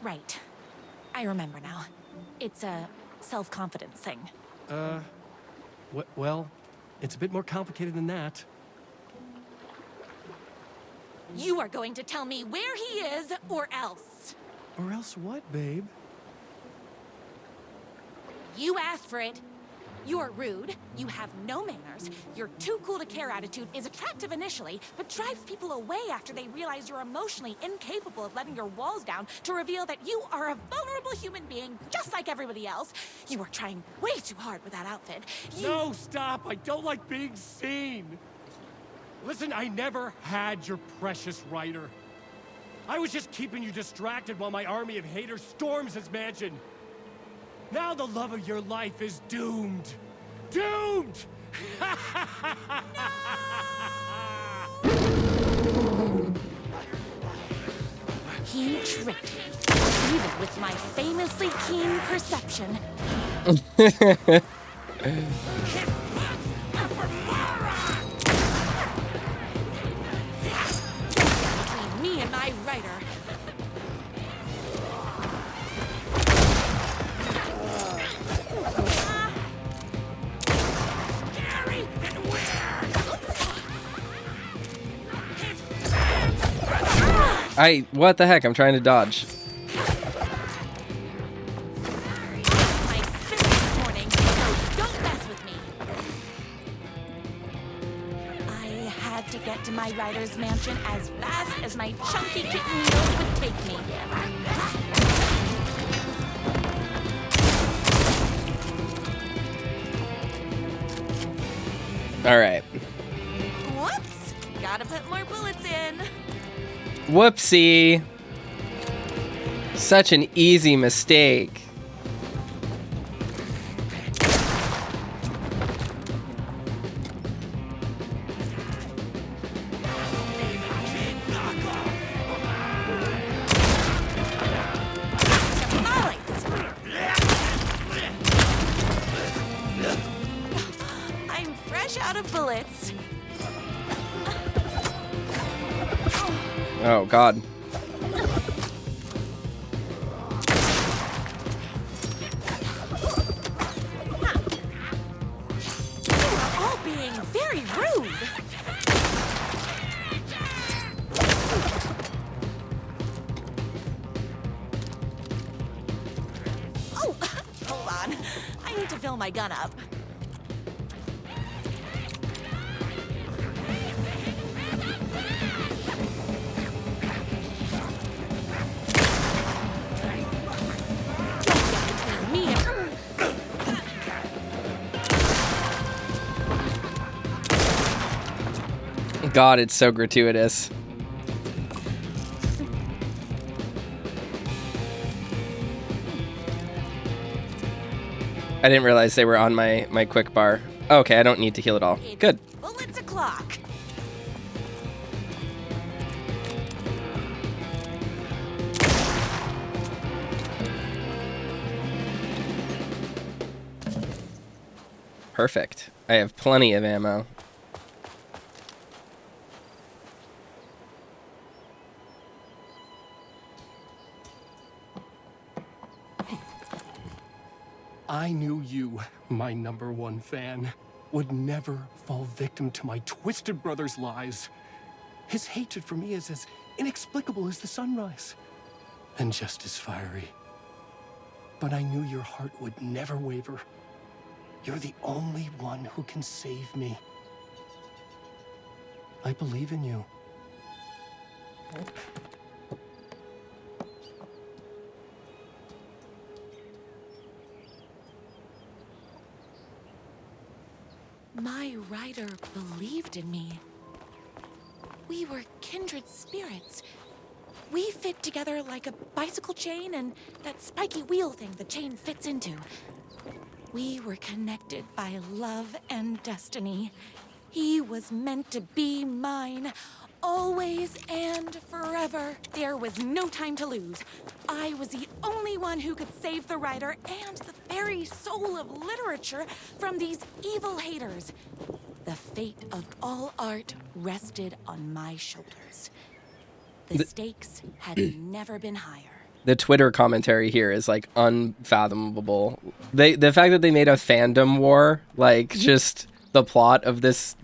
right. I remember now. It's a self-confidence thing. Well, it's a bit more complicated than that. You are going to tell me where he is, or else. Or else what, babe? You asked for it. You're rude, you have no manners, your too cool to care attitude is attractive initially, but drives people away after they realize you're emotionally incapable of letting your walls down to reveal that you are a vulnerable human being just like everybody else. You are trying way too hard with that outfit. No, stop! I don't like being seen! Listen, I never had your precious writer. I was just keeping you distracted while my army of haters storms his mansion. Now the love of your life is doomed. Doomed! He tricked me, even with my famously keen perception. Between me and my writer. What the heck? I'm trying to dodge. My spirit this morning, so don't mess with me. I had to get to my writer's mansion as fast as my chunky kitten heels would take me. All right. Whoops! Gotta put more bullets in. Whoopsie. Such an easy mistake. I'm fresh out of bullets. Oh, God. You're all being very rude. Oh, hold on. I need to fill my gun up. God, it's so gratuitous. I didn't realize they were on my quick bar. Okay, I don't need to heal at all. Good. Bullets o'clock. Perfect. I have plenty of ammo. I knew you, my #1 fan, would never fall victim to my twisted brother's lies. His hatred for me is as inexplicable as the sunrise, and just as fiery. But I knew your heart would never waver. You're the only one who can save me. I believe in you. My writer believed in me. We were kindred spirits. We fit together like a bicycle chain and that spiky wheel thing the chain fits into. We were connected by love and destiny. He was meant to be mine, always and forever. There was no time to lose. I was the only one who could save the writer and the very soul of literature from these evil haters. The fate of all art rested on my shoulders. The stakes had never been higher. The Twitter commentary here is like unfathomable. The fact that they made a fandom war, like just the plot of this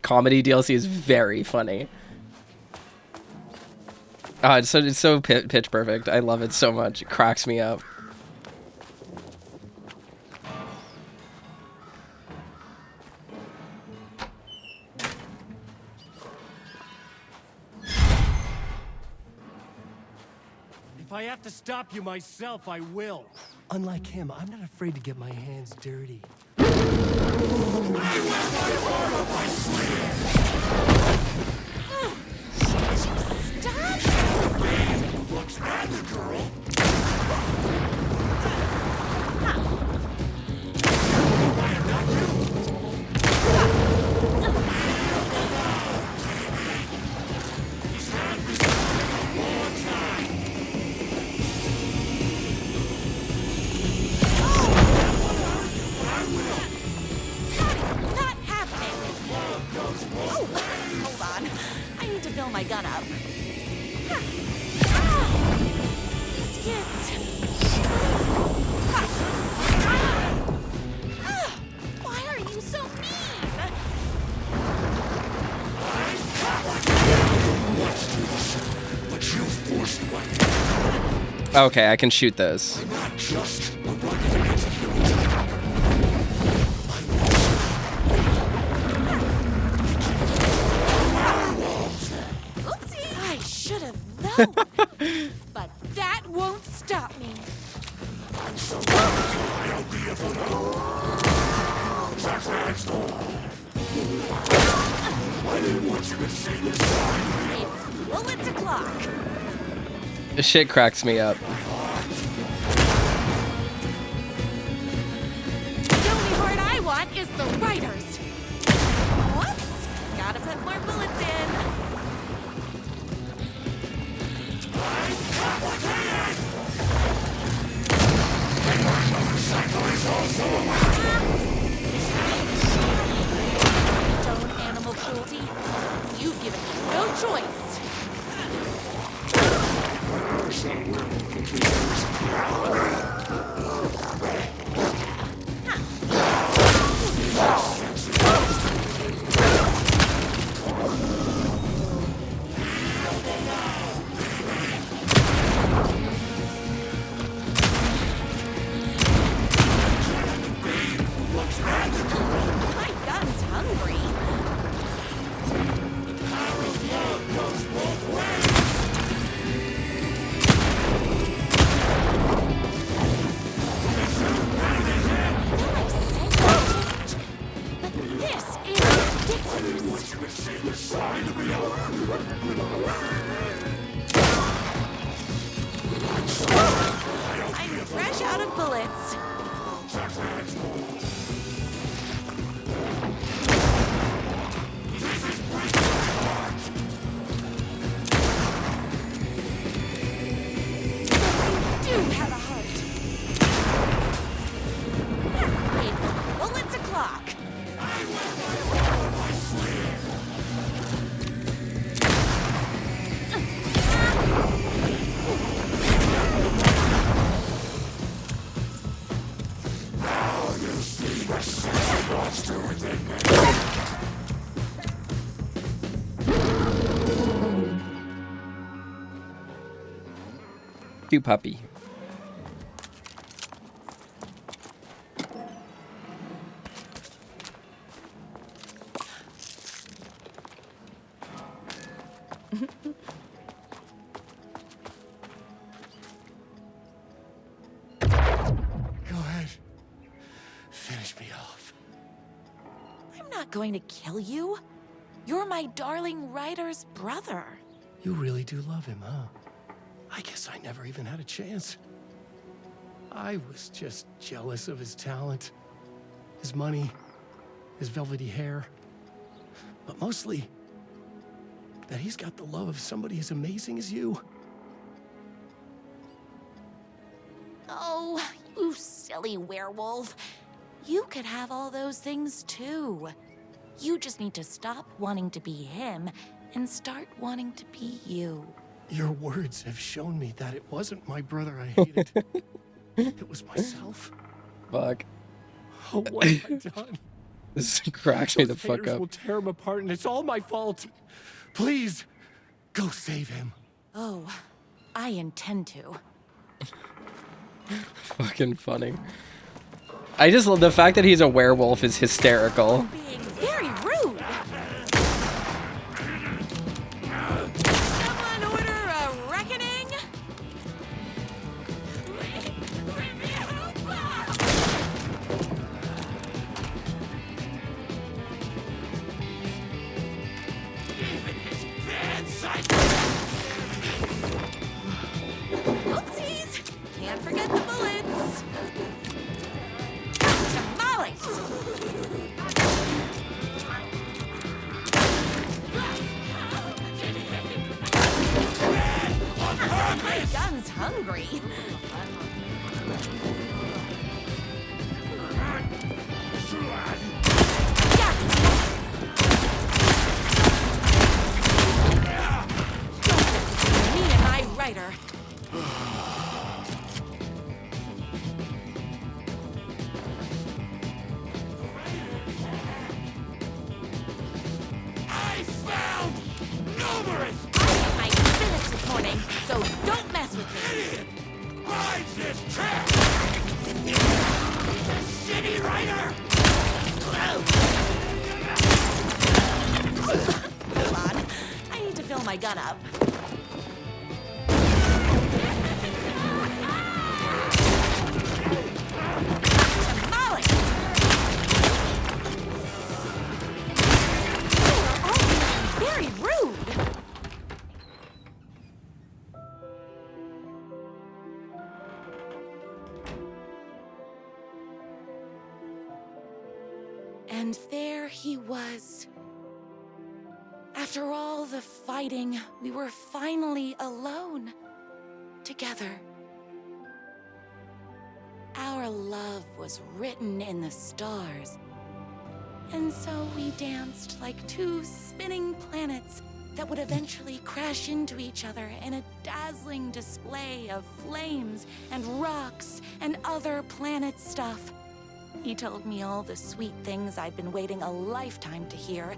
comedy DLC is very funny. Oh, it's so pitch perfect. I love it so much. It cracks me up. If I have to stop you myself, I will. Unlike him, I'm not afraid to get my hands dirty. Not happening. Oh, hold on. I need to fill my gun up. Biscuits. Why are you so mean? Okay, I can shoot those. Oopsie! I should have known. But that won't stop me. It's bullets o'clock. This shit cracks me up. The only part I want is the writers. Whoops! Gotta put more bullets in. Don't animal cruelty. You've given me no choice. My gun's hungry. But this is ridiculous. I'm fresh out of bullets. You do have a heart. It's bullets o'clock. Cute puppy. Go ahead. Finish me off. I'm not going to kill you. You're my darling writer's brother. You really do love him, huh? I guess I never even had a chance. I was just jealous of his talent, his money, his velvety hair. But mostly, that he's got the love of somebody as amazing as you. Oh, you silly werewolf. You could have all those things too. You just need to stop wanting to be him and start wanting to be you. Your words have shown me that it wasn't my brother I hated. It was myself. Fuck. Oh, what have I done? This cracks me the fuck haters up. will tear him apart, and it's all my fault. Please, go save him. Oh, I intend to. Fucking funny. I just love the fact that he's a werewolf is hysterical. Being very rude. Someone order a reckoning? Oopsies! Can't forget the bullets. Tamales! My gun's hungry. Me and my writer. I found novelist. I finished this morning, so don't mess with me. Buy this trap. Shitty writer. Hold on. I need to fill my gun up. Tamales! You're all being very rude. And there he was. After all the fighting, we were finally alone. Together. Our love was written in the stars. And so we danced like two spinning planets that would eventually crash into each other in a dazzling display of flames and rocks and other planet stuff. He told me all the sweet things I'd been waiting a lifetime to hear.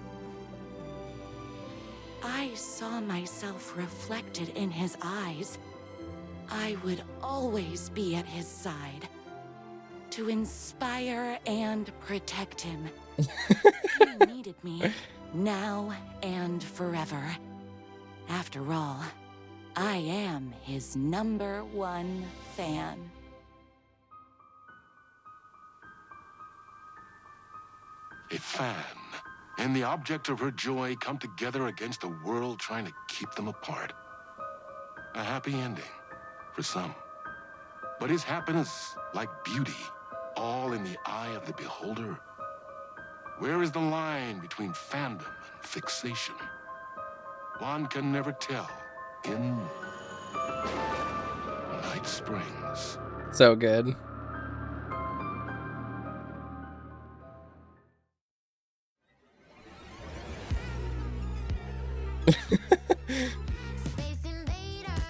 I saw myself reflected in his eyes. I would always be at his side. To inspire and protect him. He needed me, now and forever. After all, I am his #1 fan. A fan and the object of her joy come together against a world trying to keep them apart. A happy ending for some. But is happiness, like beauty, all in the eye of the beholder? Where is the line between fandom and fixation? One can never tell in Night Springs. So good. Space invader,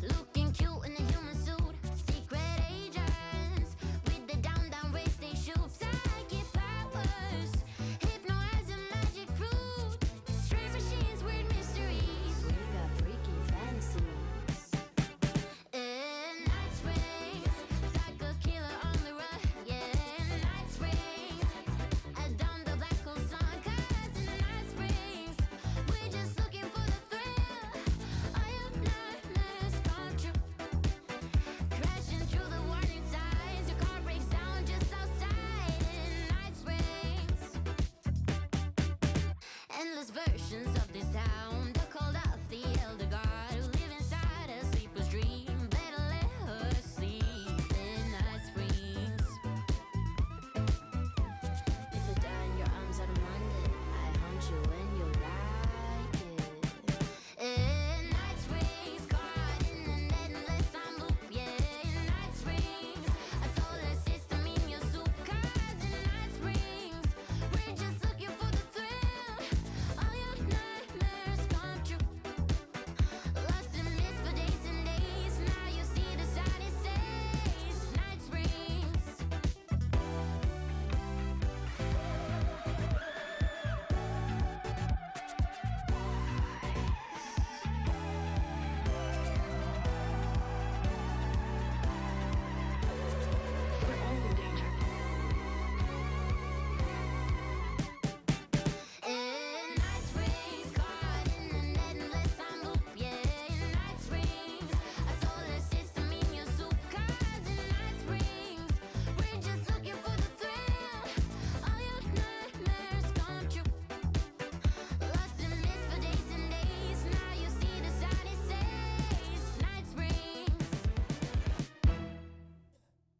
looking cute in a human suit. Secret agents with the down race they shoot. Psychic powers, hypnotize a magic fruit. Strange machines, weird mysteries. We got freaky fantasies. Night Springs, like a killer on the run. Yeah, Night Springs, down the black hole sun. 'Cause in the Night Springs, we're just looking for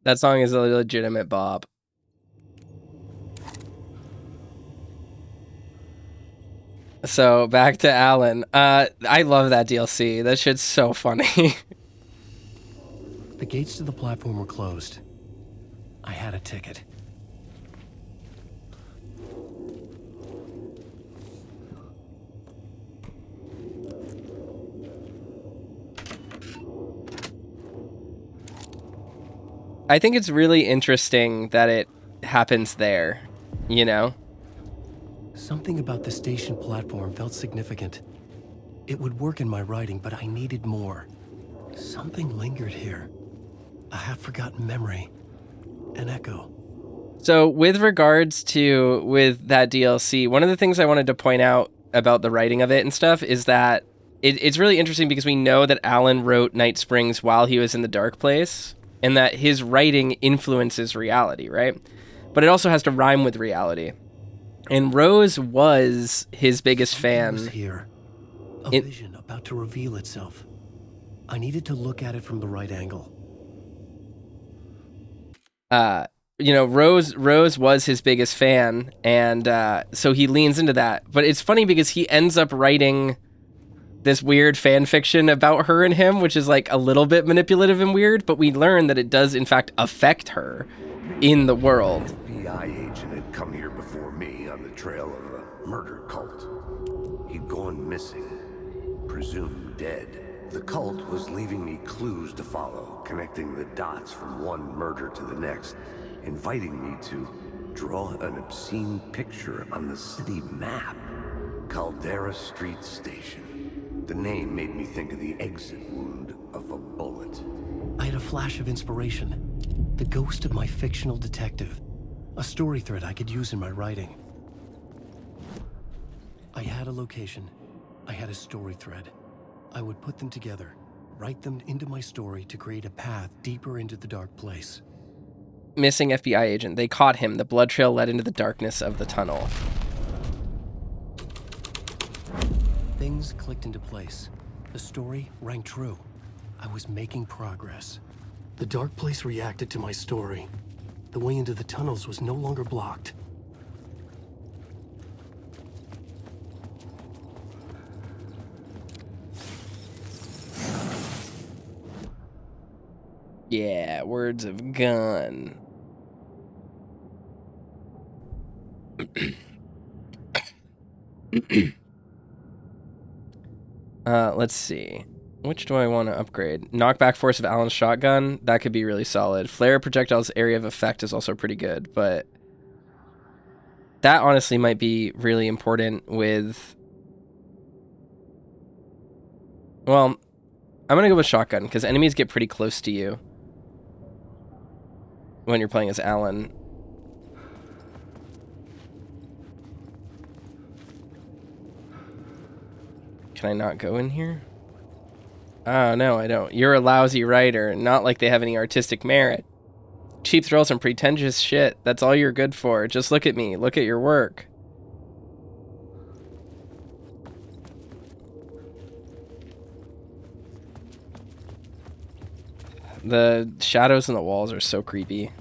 That song is a legitimate bop. So back to Alan. I love that DLC. That shit's so funny. The gates to the platform were closed. I had a ticket. I think it's really interesting that it happens there, you know? Something about the station platform felt significant. It would work in my writing, but I needed more. Something lingered here. A half-forgotten memory. An echo. So with regards to with that DLC, one of the things I wanted to point out about the writing of it and stuff is that it's really interesting because we know that Alan wrote Night Springs while he was in the dark place, and that his writing influences reality, right? But it also has to rhyme with reality. And Rose was his biggest fan. Was here. A vision about to reveal itself. I needed to look at it from the right angle. You know, Rose was his biggest fan, and so he leans into that. But it's funny because he ends up writing this weird fan fiction about her and him, which is like a little bit manipulative and weird, but we learn that it does in fact affect her in the world. FBI agent had come here before me on the trail of a murder cult. He'd gone missing, presumed dead. The cult was leaving me clues to follow, connecting the dots from one murder to the next, inviting me to draw an obscene picture on the city map. Caldera Street Station. The name made me think of the exit wound of a bullet. I had a flash of inspiration. The ghost of my fictional detective. A story thread I could use in my writing. I had a location. I had a story thread. I would put them together, write them into my story to create a path deeper into the dark place. Missing FBI agent. They caught him. The blood trail led into the darkness of the tunnel. Things clicked into place. The story rang true. I was making progress. The dark place reacted to my story. The way into the tunnels was no longer blocked. Yeah, words of gun. Let's see. Which do I want to upgrade? Knockback force of Alan's shotgun. That could be really solid. Flare projectiles area of effect is also pretty good, but that honestly might be really important with... Well, I'm going to go with shotgun because enemies get pretty close to you when you're playing as Alan. Can I not go in here? Oh, no, I don't. You're a lousy writer. Not like they have any artistic merit. Cheap thrills and pretentious shit. That's all you're good for. Just look at me. Look at your work. The shadows in the walls are so creepy.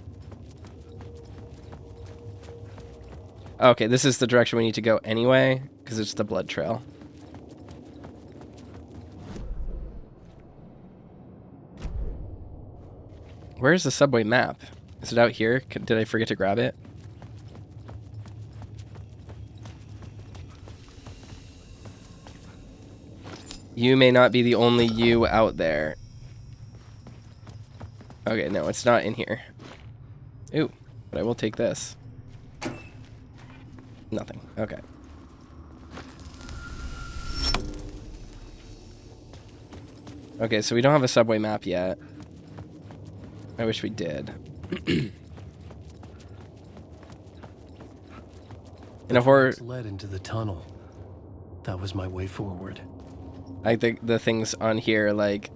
Okay, this is the direction we need to go anyway, because it's the blood trail. Where's the subway map? Is it out here? Did I forget to grab it? You may not be the only you out there. Okay, no, it's not in here. Ooh, but I will take this. Nothing. Okay. Okay, so we don't have a subway map yet. I wish we did. In a horror... led into the tunnel. That was my way forward. I think the things on here, like...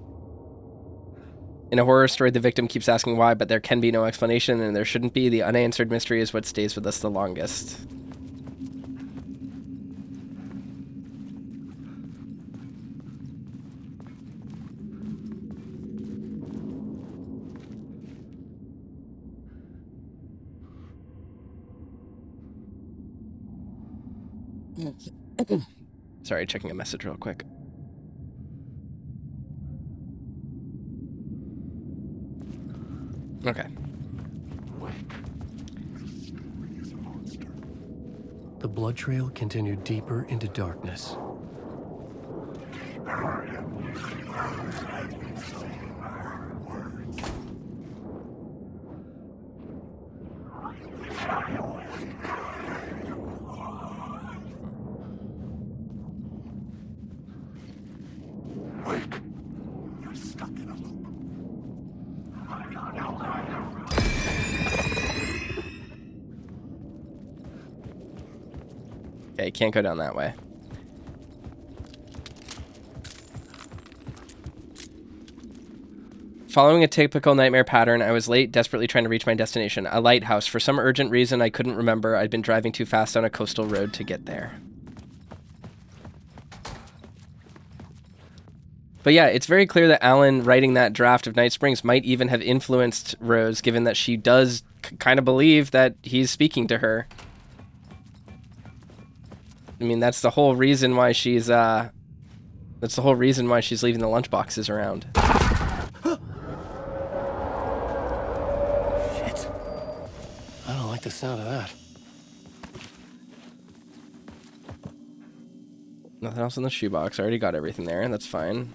In a horror story, the victim keeps asking why, but there can be no explanation, and there shouldn't be. The unanswered mystery is what stays with us the longest. Sorry, checking a message real quick. Okay. The blood trail continued deeper into darkness. You're stuck in a loop. Okay, can't go down that way. Following a typical nightmare pattern, I was late, desperately trying to reach my destination, a lighthouse. For some urgent reason I couldn't remember, I'd been driving too fast on a coastal road to get there. But yeah, it's very clear that Alan writing that draft of Night Springs might even have influenced Rose, given that she does kind of believe that he's speaking to her. I mean, that's the whole reason why she's leaving the lunchboxes around. Shit. I don't like the sound of that. Nothing else in the shoebox. I already got everything there. That's fine.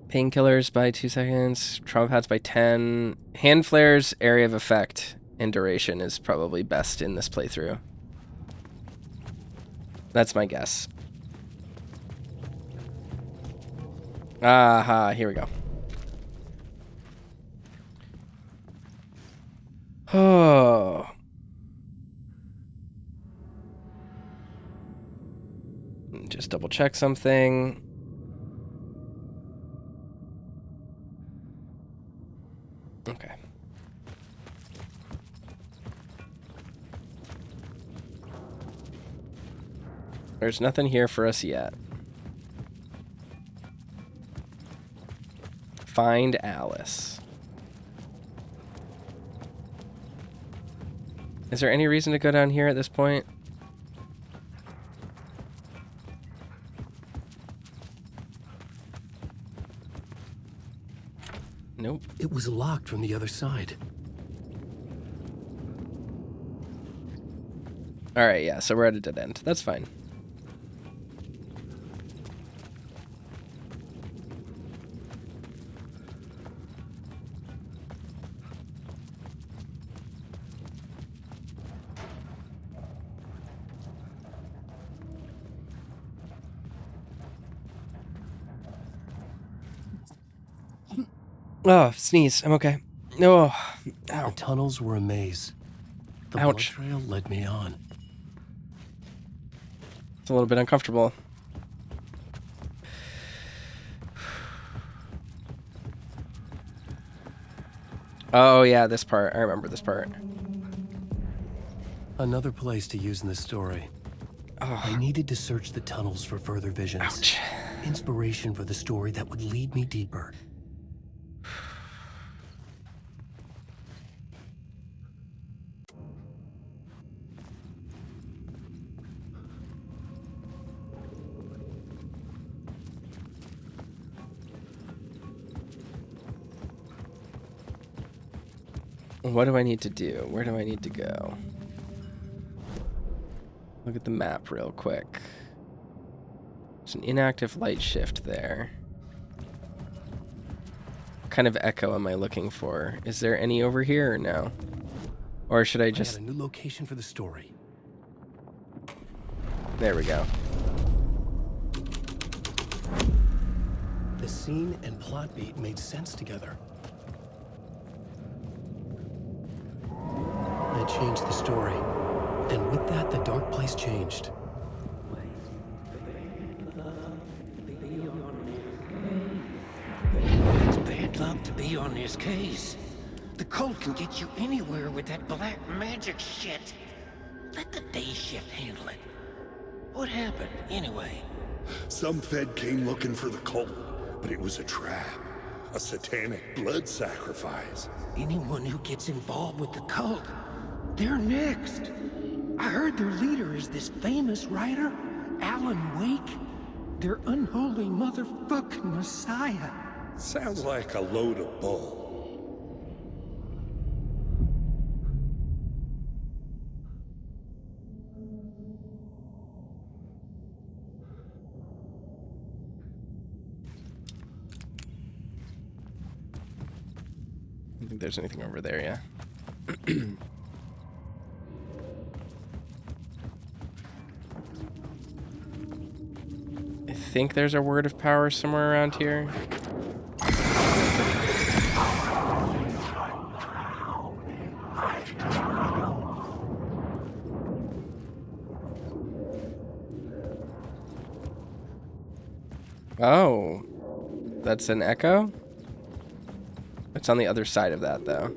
Painkillers by 2 seconds, trauma pads by 10. Hand flares, area of effect, and duration is probably best in this playthrough. That's my guess. Aha, here we go. Oh. Just double check something. Okay. There's nothing here for us yet. Find Alice. Is there any reason to go down here at this point? Nope. It was locked from the other side. Alright, yeah, so we're at a dead end. That's fine. Oh, sneeze. I'm okay. No. Oh, ow. The tunnels were a maze. The Ouch. blood trail led me on. It's a little bit uncomfortable. Oh, yeah, this part. I remember this part. Another place to use in the story. Oh. I needed to search the tunnels for further visions. Ouch. Inspiration for the story that would lead me deeper. What do I need to do? Where do I need to go? Look at the map real quick. There's an inactive light shift there. What kind of echo am I looking for? Is there any over here or no? Or should I just... I got a new location for the story. There we go. The scene and plot beat made sense together. I changed the story, and with that, the dark place changed. this case. The cult can get you anywhere with that black magic shit. Let the day shift handle it. What happened, anyway? Some Fed came looking for the cult, but it was a trap. A satanic blood sacrifice. Anyone who gets involved with the cult, they're next. I heard their leader is this famous writer, Alan Wake. Their unholy motherfucking messiah. Sounds like a load of bull. I don't think there's anything over there, yeah. I think there's a word of power somewhere around here. Oh, that's an echo? It's on the other side of that, though.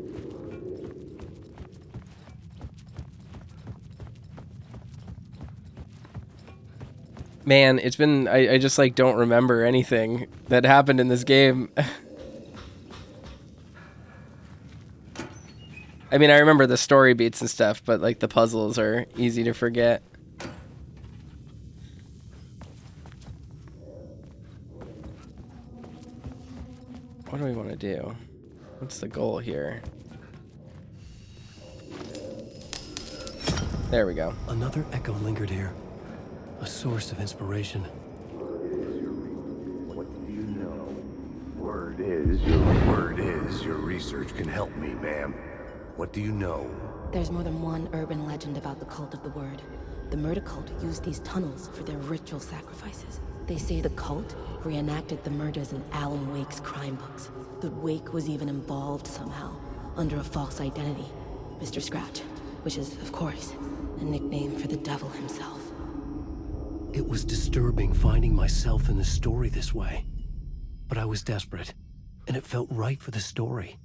Man, it's been... I just, like, don't remember anything that happened in this game. I mean, I remember the story beats and stuff, but, like, the puzzles are easy to forget. What do we want to do? What's the goal here? There we go. Another echo lingered here. A source of inspiration. What do you know? Word is your research can help me, ma'am. What do you know? There's more than one urban legend about the cult of the Word. The murder cult used these tunnels for their ritual sacrifices. They say the cult reenacted the murders in Alan Wake's crime books. That Wake was even involved somehow, under a false identity. Mr. Scratch, which is, of course, a nickname for the devil himself. It was disturbing finding myself in the story this way. But I was desperate, and it felt right for the story.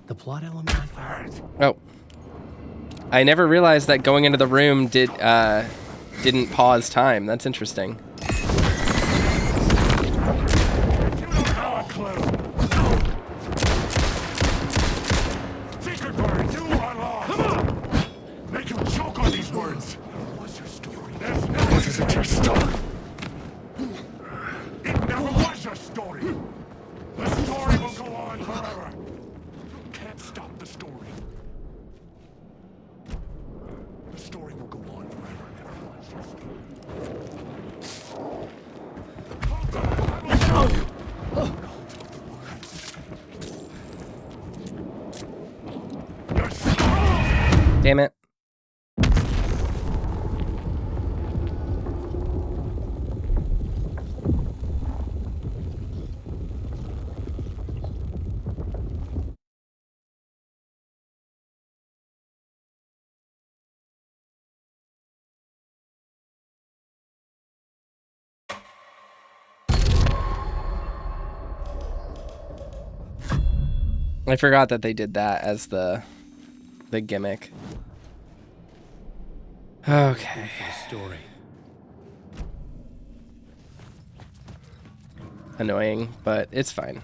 The plot element I found. Oh. I never realized that going into the room didn't pause time. That's interesting. Secret word, you unlock! Come on! Make him choke on these words. What's your story? This isn't your story. It never was your story. The story will go on forever. You can't stop the story. The story will go on forever. Never was your story. Damn it. I forgot that they did that as the gimmick. Okay. Story. Annoying, but it's fine.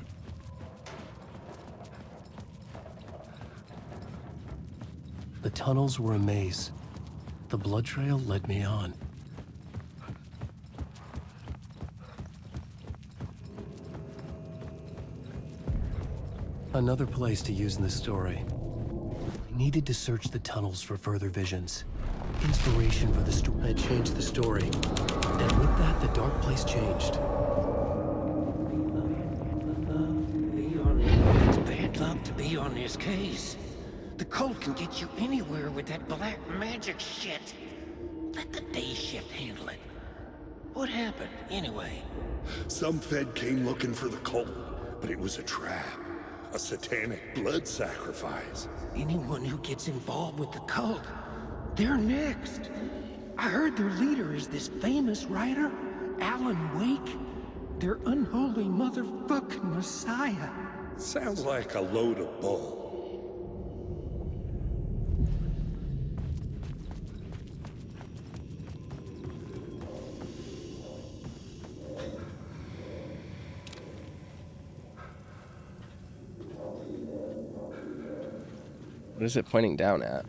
The tunnels were a maze. The blood trail led me on. Another place to use in the story. I needed to search the tunnels for further visions. Inspiration for the story. I changed the story. And with that, the dark place changed. It's bad luck to be on this case. The cult can get you anywhere with that black magic shit. Let the day shift handle it. What happened, anyway? Some Fed came looking for the cult, but it was a trap. A satanic blood sacrifice. Anyone who gets involved with the cult, they're next. I heard their leader is this famous writer, Alan Wake. Their unholy motherfucking messiah. Sounds like a load of bull. What is it pointing down at?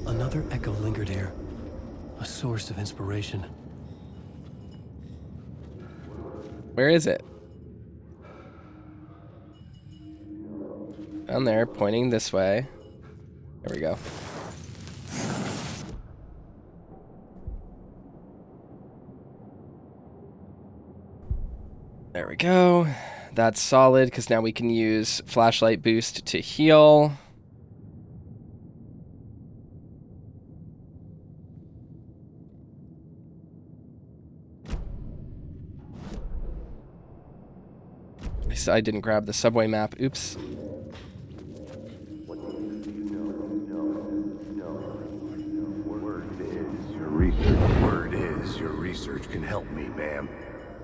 Another echo lingered here. A source of inspiration. Where is it? Down there, pointing this way. There we go. There we go. That's solid, because now we can use flashlight boost to heal. I didn't grab the subway map. Oops. Word is your research can help me, ma'am.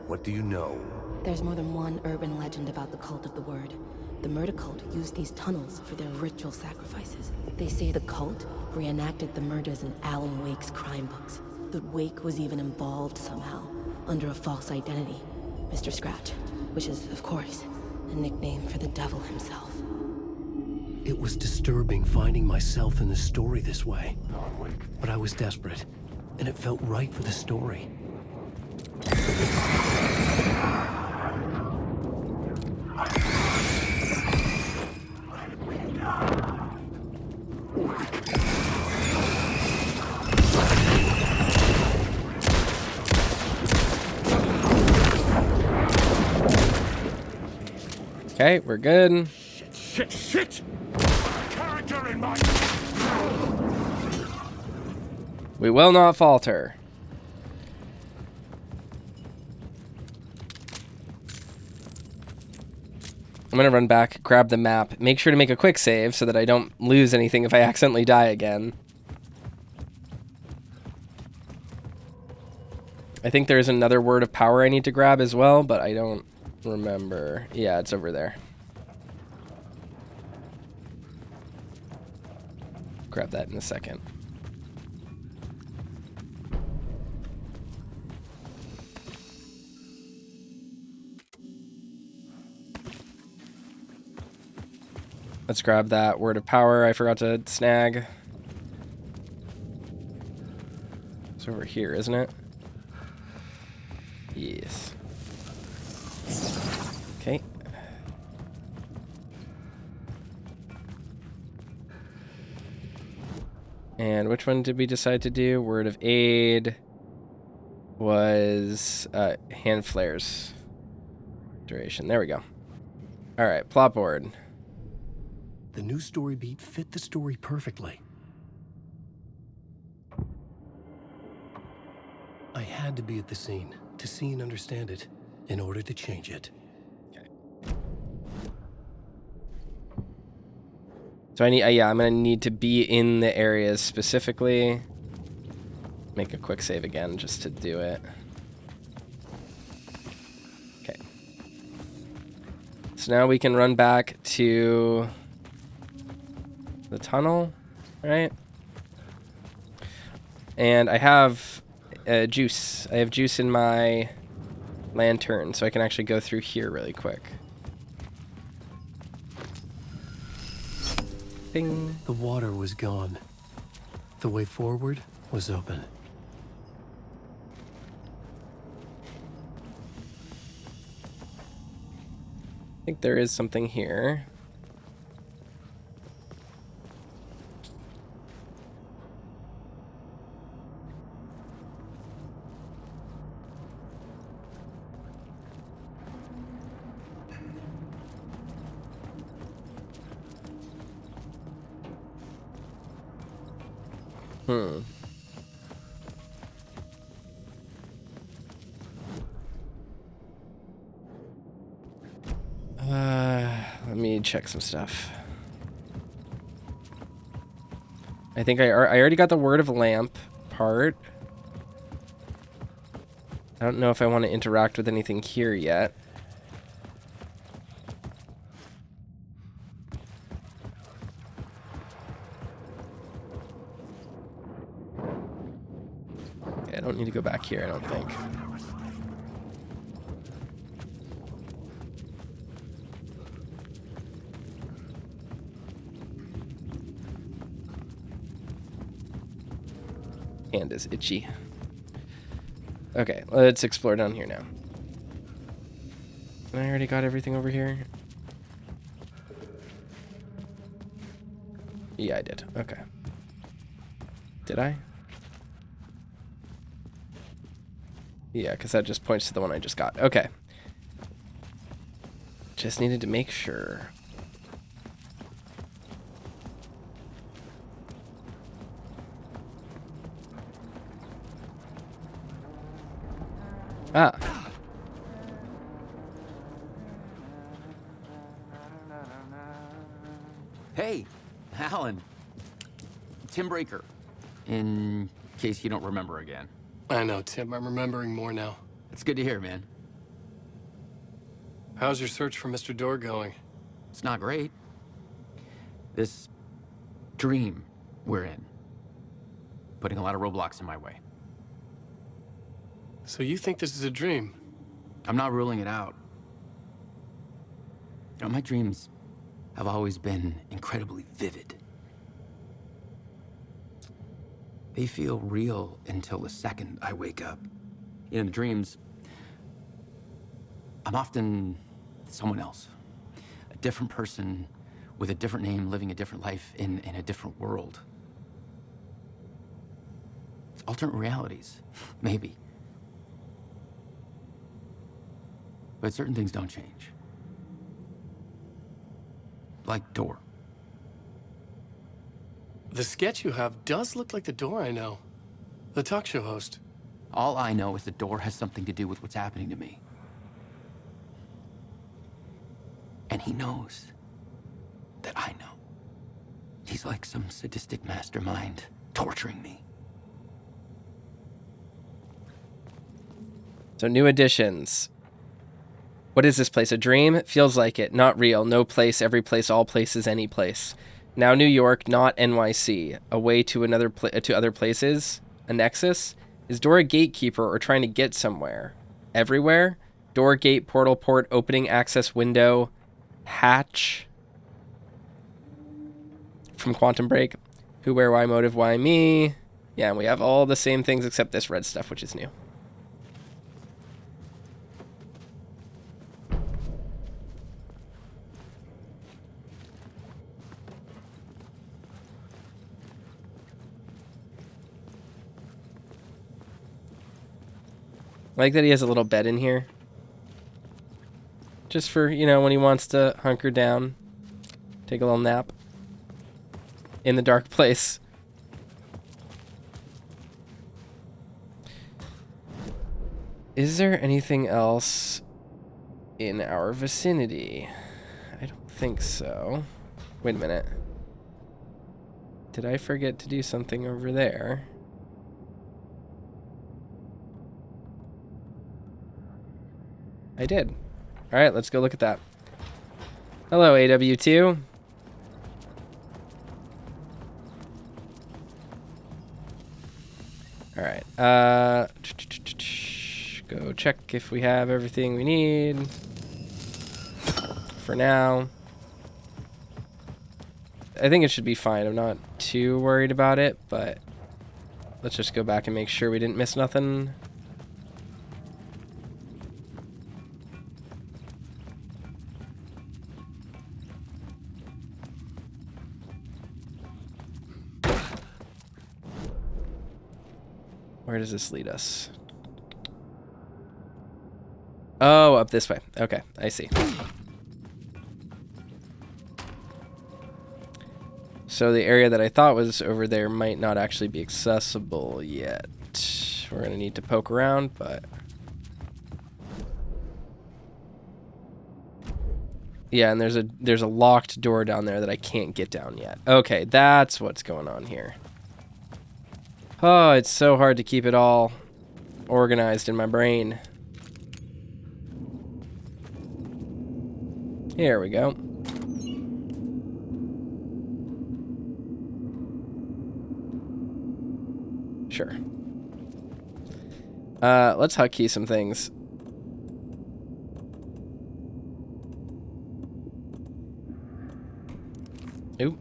What do you know? There's more than one urban legend about the Cult of the Word. The murder cult used these tunnels for their ritual sacrifices. They say the cult reenacted the murders in Alan Wake's crime books. That Wake was even involved somehow, under a false identity. Mr. Scratch, which is, of course, a nickname for the devil himself. It was disturbing finding myself in the story this way. But I was desperate, and it felt right for the story. Okay, we're good. Shit! Character in my... We will not falter. I'm gonna run back, grab the map, make sure to make a quick save so that I don't lose anything if I accidentally die again. I think there's another word of power I need to grab as well, but I don't remember. Yeah, it's over there. Grab that in a second. Let's grab that word of power I forgot to snag. It's over here, isn't it? Yes. Okay. And which one did we decide to do? Word of aid was hand flares duration. There we go. All right, plot board. The new story beat fit the story perfectly. I had to be at the scene to see and understand it in order to change it. So I need, yeah, I'm gonna need to be in the areas specifically. Make a quick save again just to do it. Okay. So now we can run back to the tunnel, right? And I have juice. I have juice in my lantern, so I can actually go through here really quick. Bing. The water was gone. The way forward was open. I think there is something here. Hmm. Let me check some stuff. I think I already got the word of lamp part. I don't know if I want to interact with anything here yet. Okay, I don't need to go back here, I don't think. Hand is itchy. Okay, let's explore down here now. I already got everything over here. Yeah, I did. Okay. Did I? Yeah, because that just points to the one I just got. Okay. Just needed to make sure. Ah. Hey, Alan. Tim Breaker. In case you don't remember again. I know, Tim. I'm remembering more now. It's good to hear, man. How's your search for Mr. Door going? It's not great. This dream we're in, putting a lot of roadblocks in my way. So you think this is a dream? I'm not ruling it out. You know, my dreams have always been incredibly vivid. They feel real until the second I wake up. In the dreams, I'm often someone else. A different person with a different name, living a different life in a different world. It's alternate realities, maybe. But certain things don't change. Like Door. The sketch you have does look like the Door I know. The talk show host. All I know is the Door has something to do with what's happening to me. And he knows that I know. He's like some sadistic mastermind torturing me. So new additions. What is this place? A dream? Feels like it. Not real. No place. Every place. All places. Any place. Now New York. Not NYC. A way to another to other places. A nexus. Is Door a gatekeeper or trying to get somewhere? Everywhere. Door, gate, portal, port, opening, access, window, hatch. From Quantum Break. Who, where, why, motive, why me. Yeah, and we have all the same things except this red stuff, which is new. I like that he has a little bed in here. Just for, you know, when he wants to hunker down. Take a little nap. In the dark place. Is there anything else in our vicinity? I don't think so. Wait a minute. Did I forget to do something over there? I did. All right, let's go look at that. Hello, AW2. All right. Go check if we have everything we need. For now. I think it should be fine. I'm not too worried about it, but let's just go back and make sure we didn't miss nothing. Where does this lead us? Oh, up this way. Okay, I see. So the area that I thought was over there might not actually be accessible yet. We're gonna need to poke around, but... Yeah, and there's a locked door down there that I can't get down yet. Okay, that's what's going on here. Oh, it's so hard to keep it all organized in my brain. Here we go. Sure. Let's hotkey some things. Oop.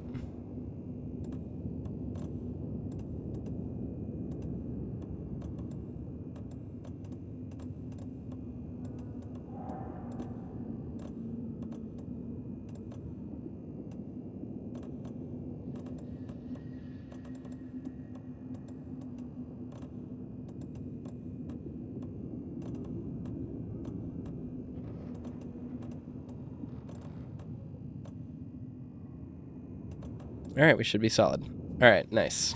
Alright, we should be solid. Alright, nice.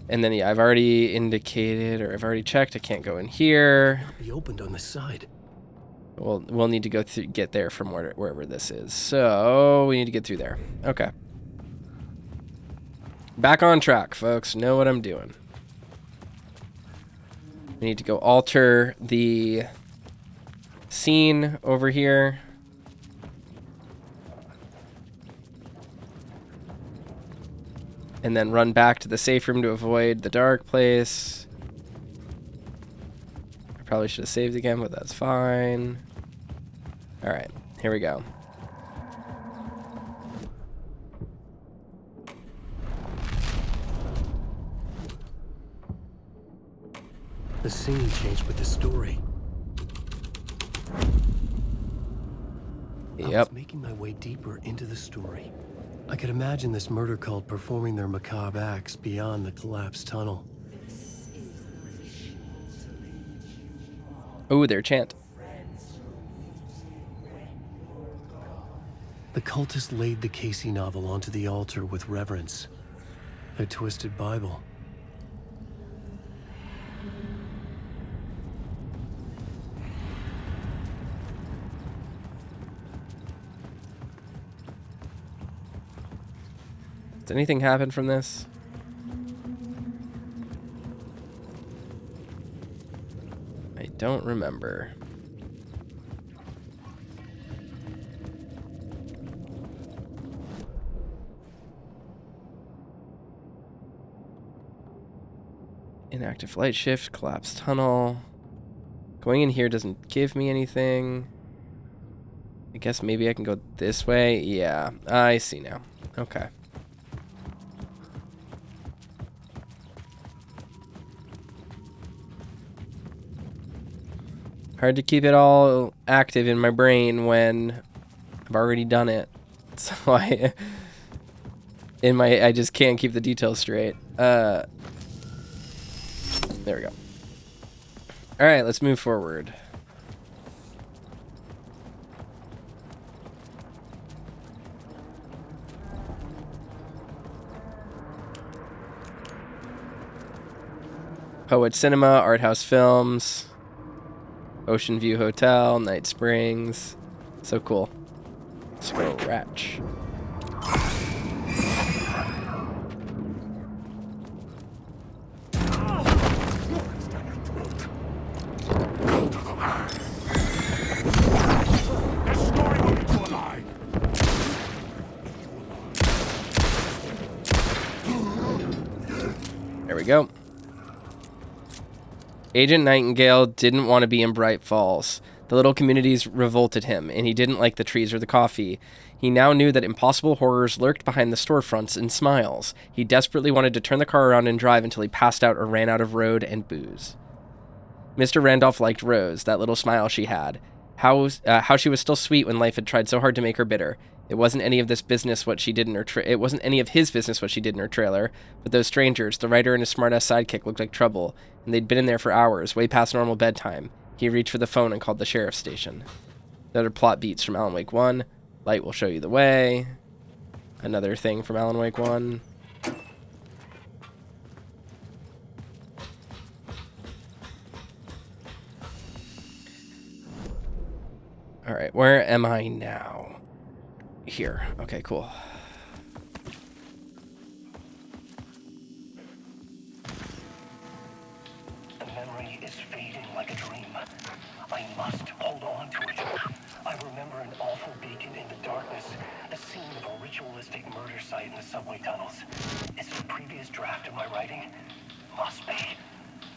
And then, yeah, I've already indicated, or I've already checked, I can't go in here. Be opened on the side. We'll need to go through, get there from wherever this is. So, we need to get through there. Okay. Back on track, folks. Know what I'm doing. We need to go alter the scene over here. And then run back to the safe room to avoid the dark place. I probably should have saved again, but that's fine. Alright, here we go. The scene changed with the story. I was making my way deeper into the story. I could imagine this murder cult performing their macabre acts beyond the collapsed tunnel. Ooh, their chant. The cultists laid the Casey novel onto the altar with reverence. Their twisted Bible. Does anything happen from this? I don't remember. Inactive light shift, collapsed tunnel. Going in here doesn't give me anything. I guess maybe I can go this way. Yeah, I see now. Okay. Hard to keep it all active in my brain when I've already done it. So I just can't keep the details straight. There we go. All right, let's move forward. Poet Cinema, Art House Films, Ocean View Hotel, Night Springs. So cool. Scratch. There we go. Agent Nightingale didn't want to be in Bright Falls. The little communities revolted him, and he didn't like the trees or the coffee. He now knew that impossible horrors lurked behind the storefronts and smiles. He desperately wanted to turn the car around and drive until he passed out or ran out of road and booze. Mr. Randolph liked Rose, that little smile she had. How she was still sweet when life had tried so hard to make her bitter. It wasn't any of this business what she did in her it wasn't any of his business what she did in her trailer, but those strangers, the writer and his smartass sidekick, looked like trouble, and they'd been in there for hours, way past normal bedtime. He reached for the phone and called the sheriff's station. The other plot beats from Alan Wake 1. Light will show you the way. Another thing from Alan Wake 1. Alright, where am I now? Here. Okay, cool. The memory is fading like a dream. I must hold on to it. I remember an awful beacon in the darkness, the scene of a ritualistic murder site in the subway tunnels. Is it a previous draft of my writing? Must be.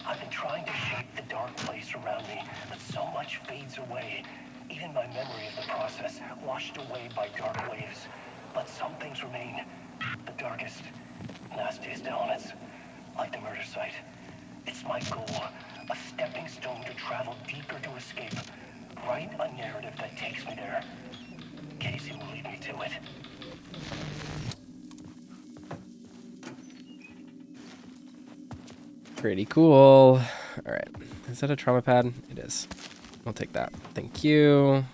I've been trying to shape the dark place around me, but so much fades away. Even my memory of the process, washed away by dark waves. But some things remain. The darkest, nastiest elements, like the murder site. It's my goal, a stepping stone to travel deeper to escape. Write a narrative that takes me there. Casey will lead me to it. Pretty cool. Alright. Is that a trauma pad? It is. I'll take that. Thank you.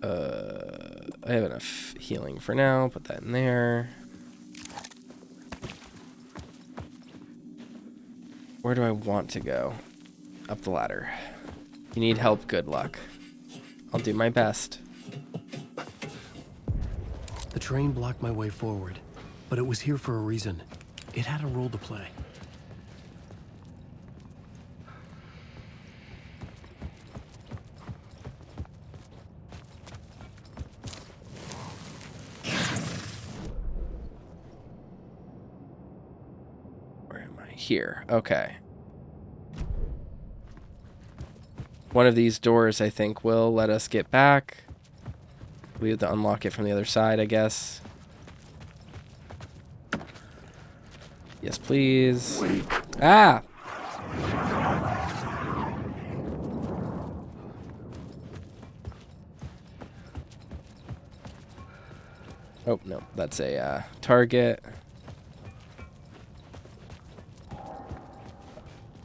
I have enough healing for now. Put that in there. Where do I want to go? Up the ladder. You need help, good luck. I'll do my best. The train blocked my way forward, but it was here for a reason. It had a role to play. Where am I? Here. Okay. One of these doors, I think, will let us get back. We have to unlock it from the other side, I guess. Yes, please. Ah! Oh, no. That's a target.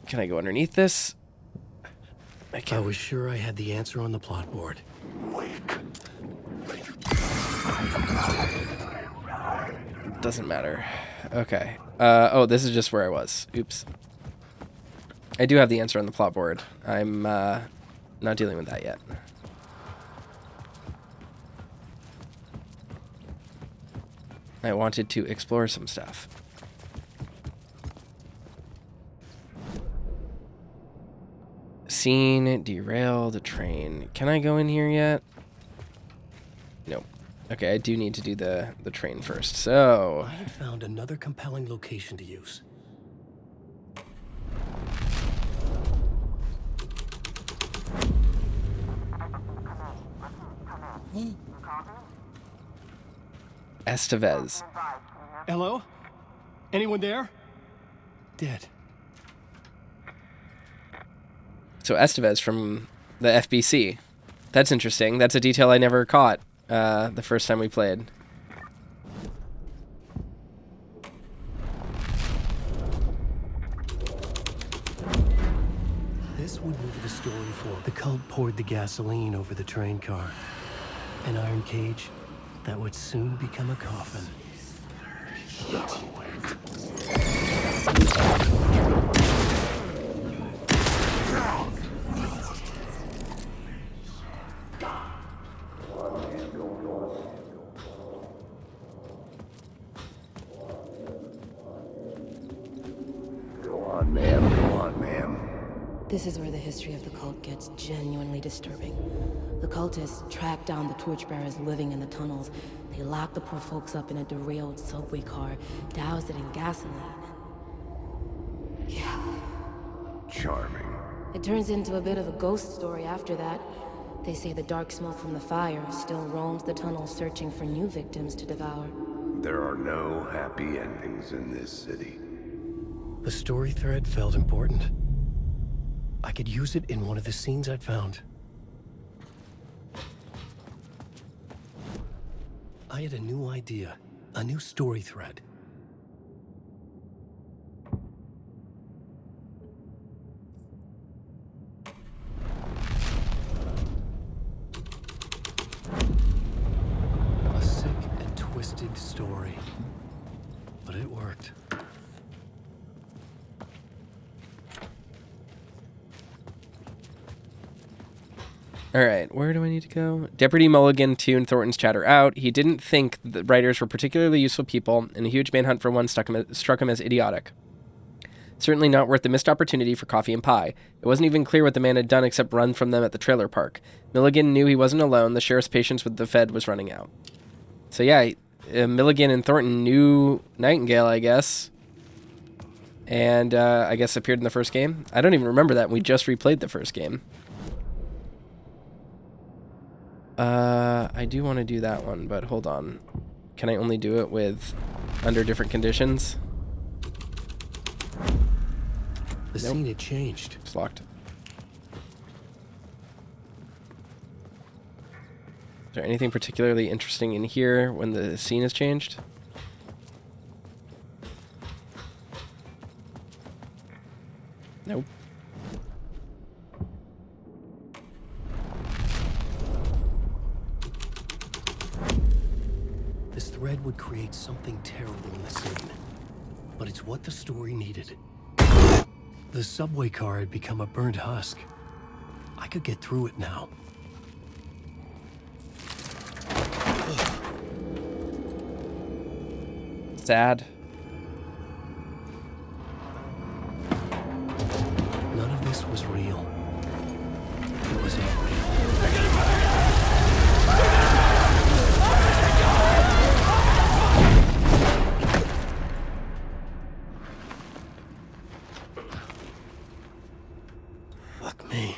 Can I go underneath this? I was sure I had the answer on the plot board. Doesn't matter. Okay. Oh, this is just where I was. Oops. I do have the answer on the plot board. I'm not dealing with that yet. I wanted to explore some stuff. Scene, derail the train. Can I go in here yet? Nope. Okay, I do need to do the train first. So I had found another compelling location to use. Estevez. Hello? Anyone there? Dead. So Estevez from the FBC. That's interesting. That's a detail I never caught the first time we played. This would move the story forward. The cult poured the gasoline over the train car. An iron cage that would soon become a coffin. This is where the history of the cult gets genuinely disturbing. The cultists tracked down the torchbearers living in the tunnels. They locked the poor folks up in a derailed subway car, doused it in gasoline. Yeah. Charming. It turns into a bit of a ghost story after that. They say the dark smoke from the fire still roams the tunnels searching for new victims to devour. There are no happy endings in this city. The story thread felt important. I could use it in one of the scenes I'd found. I had a new idea, a new story thread. story. But it worked. All right, where do I need to go? Deputy Mulligan tuned Thornton's chatter out. He didn't think the writers were particularly useful people, and a huge manhunt for one struck him as idiotic. Certainly not worth the missed opportunity for coffee and pie. It wasn't even clear what the man had done except run from them at the trailer park. Milligan knew he wasn't alone. The sheriff's patience with the Fed was running out. So yeah, Milligan and Thornton knew Nightingale, I guess. And I guess appeared in the first game. I don't even remember that. We just replayed the first game. I do want to do that one, but hold on. Can I only do it with under different conditions? The scene had changed. It's locked. Is there anything particularly interesting in here when the scene has changed? Nope. This thread would create something terrible in the scene, but it's what the story needed. The subway car had become a burnt husk. I could get through it now. Sad. None of this was real. It was not real. Fuck me.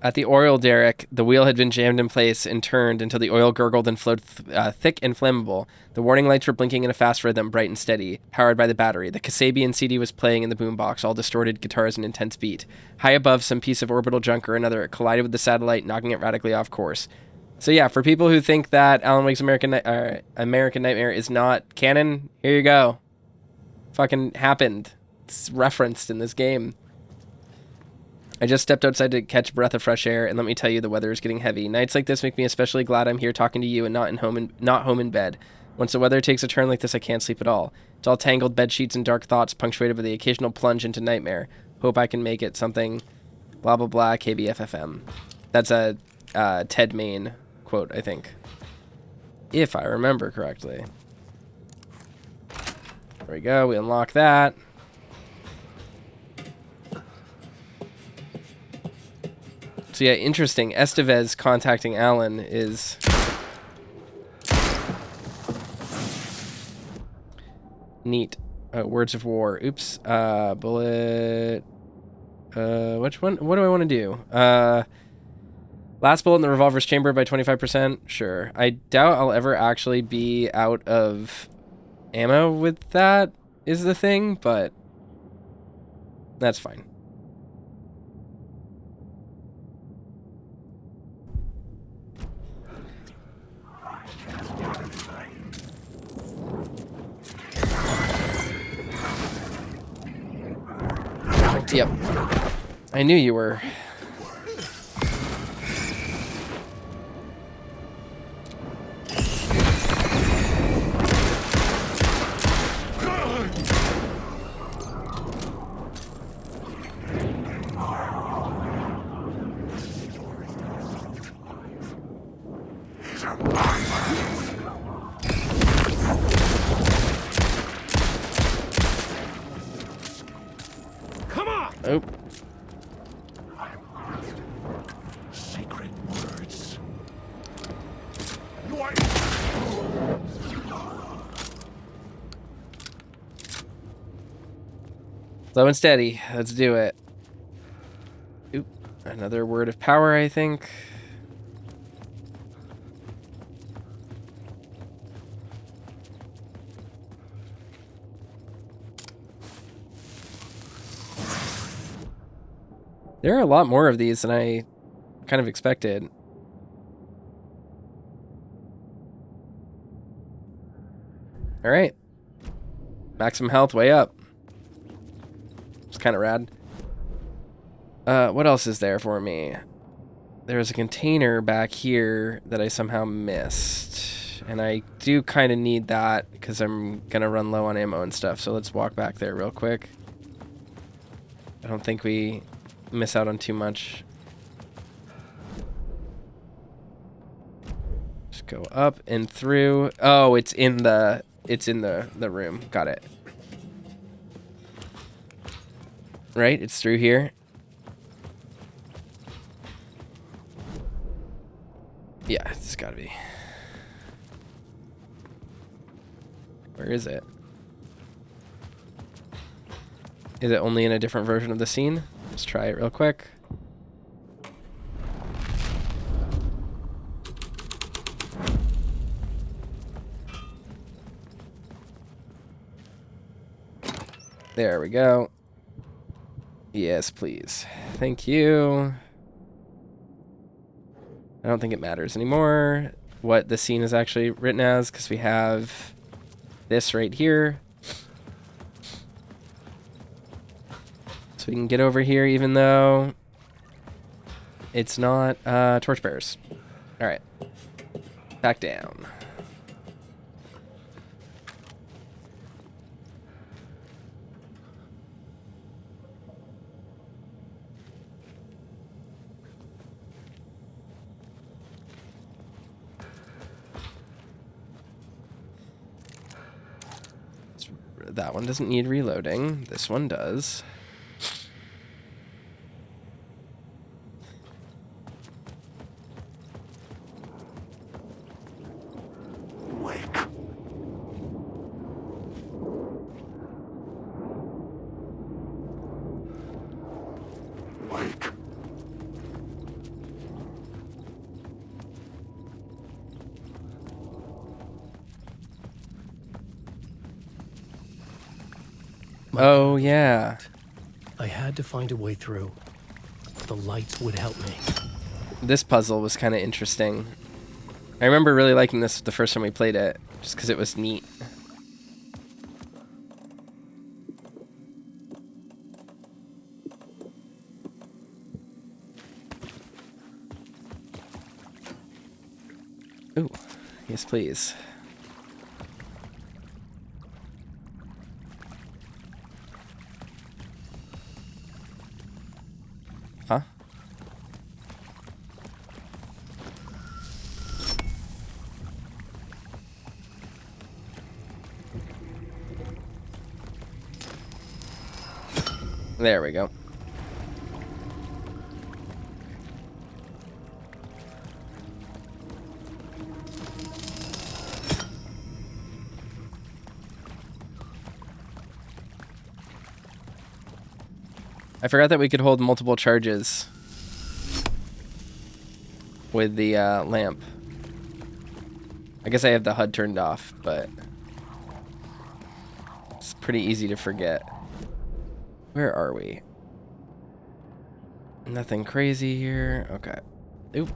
At the oil derrick, the wheel had been jammed in place and turned until the oil gurgled and flowed thick and flammable. The warning lights were blinking in a fast rhythm, bright and steady, powered by the battery. The Kasabian CD was playing in the boombox, all distorted guitars and intense beat. High above some piece of orbital junk or another, it collided with the satellite, knocking it radically off course. So yeah, for people who think that Alan Wake's American Nightmare is not canon, here you go. Fucking happened. It's referenced in this game. I just stepped outside to catch a breath of fresh air, and let me tell you, the weather is getting heavy. Nights like this make me especially glad I'm here talking to you and not home in bed. Once the weather takes a turn like this, I can't sleep at all. It's all tangled bed sheets and dark thoughts, punctuated by the occasional plunge into nightmare. Hope I can make it something. Blah blah blah. KBFFM. That's a Ted Main quote, I think, if I remember correctly. There we go. We unlock that. So yeah, interesting. Estevez contacting Alan is neat. Words of War. Oops. Bullet. Which one? What do I want to do? Last bullet in the revolver's chamber by 25%. Sure. I doubt I'll ever actually be out of ammo with that is the thing, but that's fine. Yep. I knew you were. Oh. Sacred words. Slow and steady. Let's do it. Oop. Another word of power, I think. There are a lot more of these than I kind of expected. All right. Maximum health way up. It's kind of rad. What else is there for me? there's a container back here that I somehow missed. And I do kind of need that because I'm going to run low on ammo and stuff. So let's walk back there real quick. I don't think we miss out on too much. Just go up and through. Oh, it's in the room. Got it. Right? It's through here. Yeah, it's gotta be. Where is it? Is it only in a different version of the scene? Let's try it real quick. There we go. Yes, please. Thank you. I don't think it matters anymore what the scene is actually written as, because we have this right here. So we can get over here even though it's not torchbearers. Alright. Back down. That one doesn't need reloading. This one does. Wake. Wake. Oh, yeah. I had to find a way through. The lights would help me. This puzzle was kind of interesting. I remember really liking this the first time we played it, just because it was neat. Ooh, yes please. Huh? There we go. I forgot that we could hold multiple charges with the lamp. I guess I have the HUD turned off, but it's pretty easy to forget. Where are we? Nothing crazy here. Okay. Oop.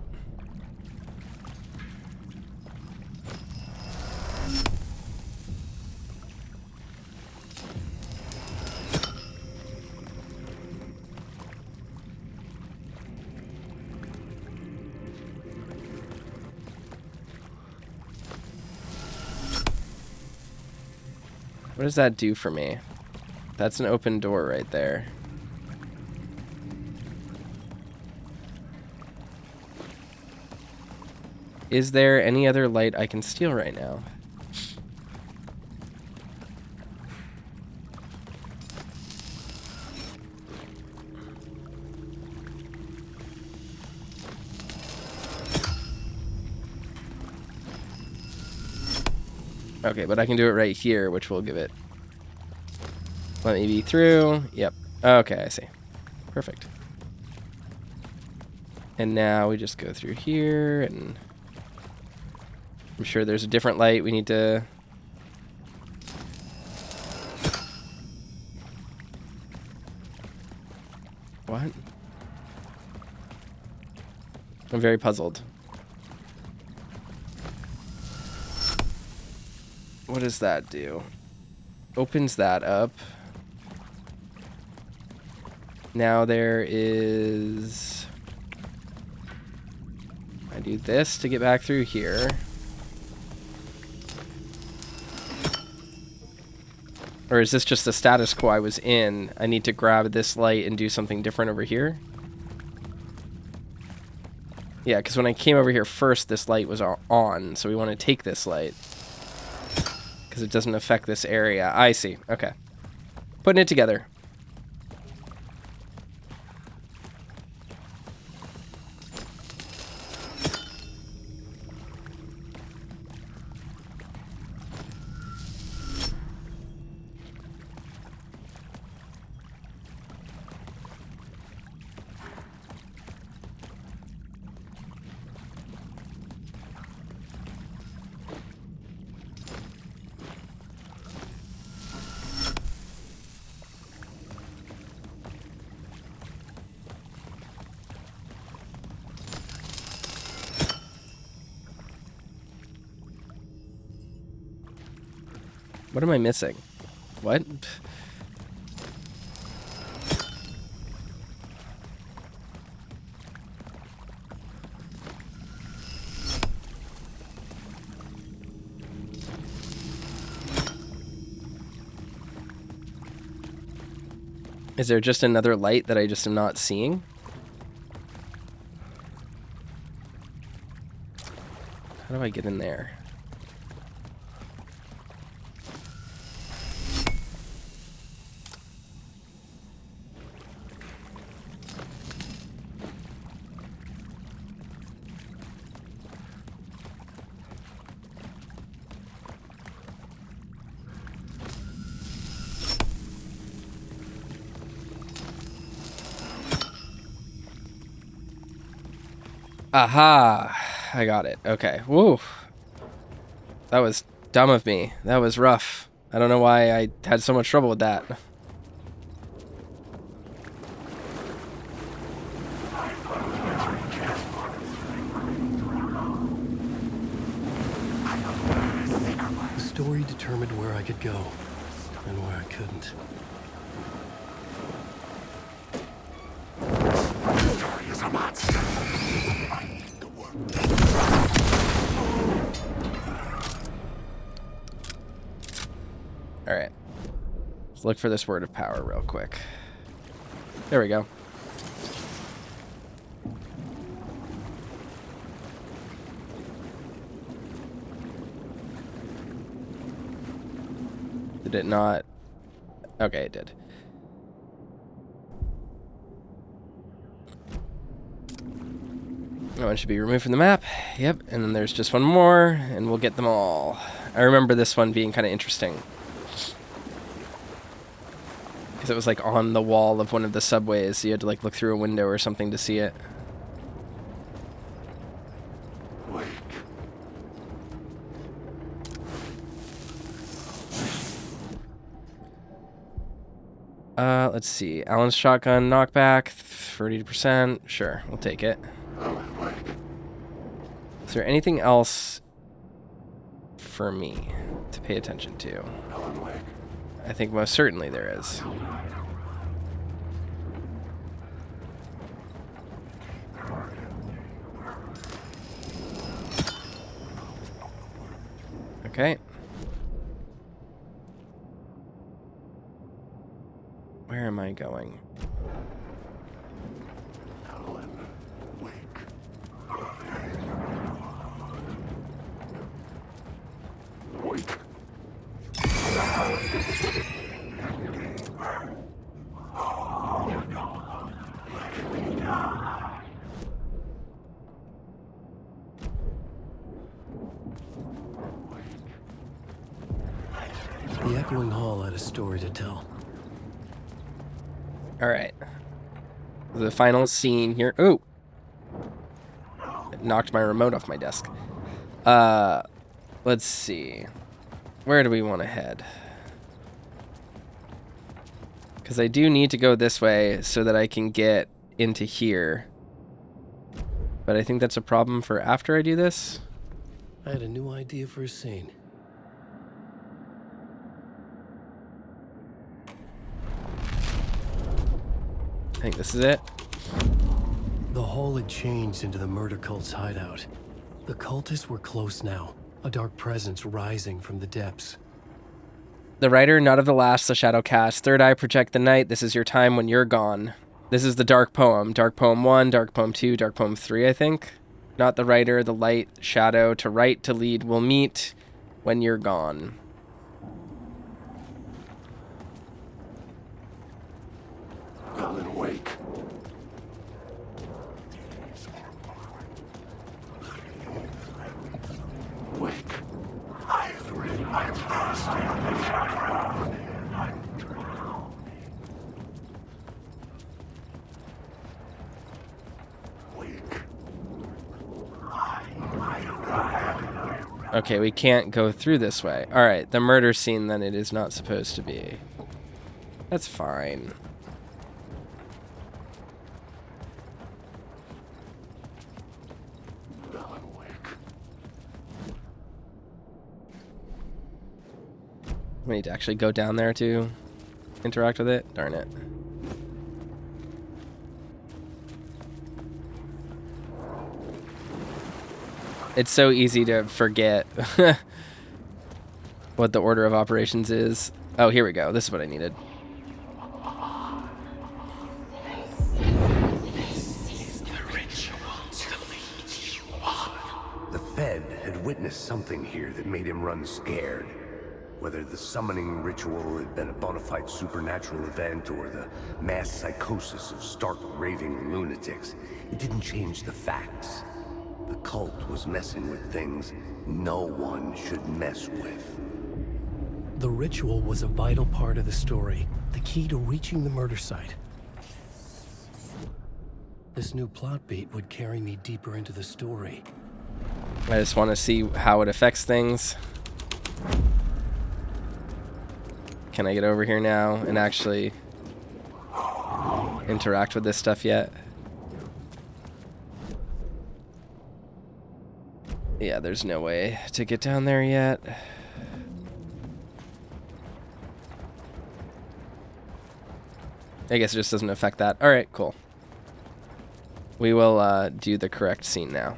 What does that do for me? That's an open door right there. Is there any other light I can steal right now? Okay, but I can do it right here, which will give it... Let me be through. Yep. Okay, I see. Perfect. And now we just go through here, and... I'm sure there's a different light we need to... What? I'm very puzzled. What does that do? Opens that up. Now there is... do this to get back through here. Or is this just the status quo I was in? I need to grab this light and do something different over here? Yeah, because when I came over here first, this light was on, so we want to take this light. Because it doesn't affect this area. I see. Okay. Putting it together. What am I missing? What? Is there just another light that I just am not seeing? How do I get in there? Aha! I got it. Okay. Woo. That was dumb of me. That was rough. I don't know why I had so much trouble with that. The story determined where I could go and where I couldn't. Story is a monster. I need the work. Alright. Let's look for this word of power real quick. There we go. Did it not? Okay, it did. That one should be removed from the map. Yep, and then there's just one more, and we'll get them all. I remember this one being kind of interesting. Because it was like on the wall of one of the subways, so you had to like look through a window or something to see it. Let's see. Alan's shotgun knockback, 30%. Sure, we'll take it. Is there anything else for me to pay attention to? I think most certainly there is. Okay. Where am I going? The echoing hall had a story to tell. All right. The final scene here. Ooh. It knocked my remote off my desk. Let's see. Where do we want to head? Because I do need to go this way so that I can get into here. But I think that's a problem for after I do this. I had a new idea for a scene. I think this is it. The hall had changed into the murder cult's hideout. The cultists were close now, a dark presence rising from the depths. The writer, not of the last, the shadow cast. Third eye, project the night. This is your time when you're gone. This is the dark poem. Dark poem 1, dark poem 2, dark poem 3, I think. Not the writer, the light, shadow, to write, to lead, will meet when you're gone. Alan Wake. Wake. I've written my past. Okay, we can't go through this way. Alright, the murder scene then it is not supposed to be. That's fine. We need to actually go down there to interact with it? Darn it. It's so easy to forget what the order of operations is. Oh, here we go. This is what I needed. The Fed had witnessed something here that made him run scared. Whether the summoning ritual had been a bona fide supernatural event or the mass psychosis of stark raving lunatics, it didn't change the facts. The cult was messing with things no one should mess with. The ritual was a vital part of the story, the key to reaching the murder site. This new plot beat would carry me deeper into the story. I just want to see how it affects things. Can I get over here now and actually interact with this stuff yet? Yeah, there's no way to get down there yet. I guess it just doesn't affect that. Alright, cool. We will do the correct scene now.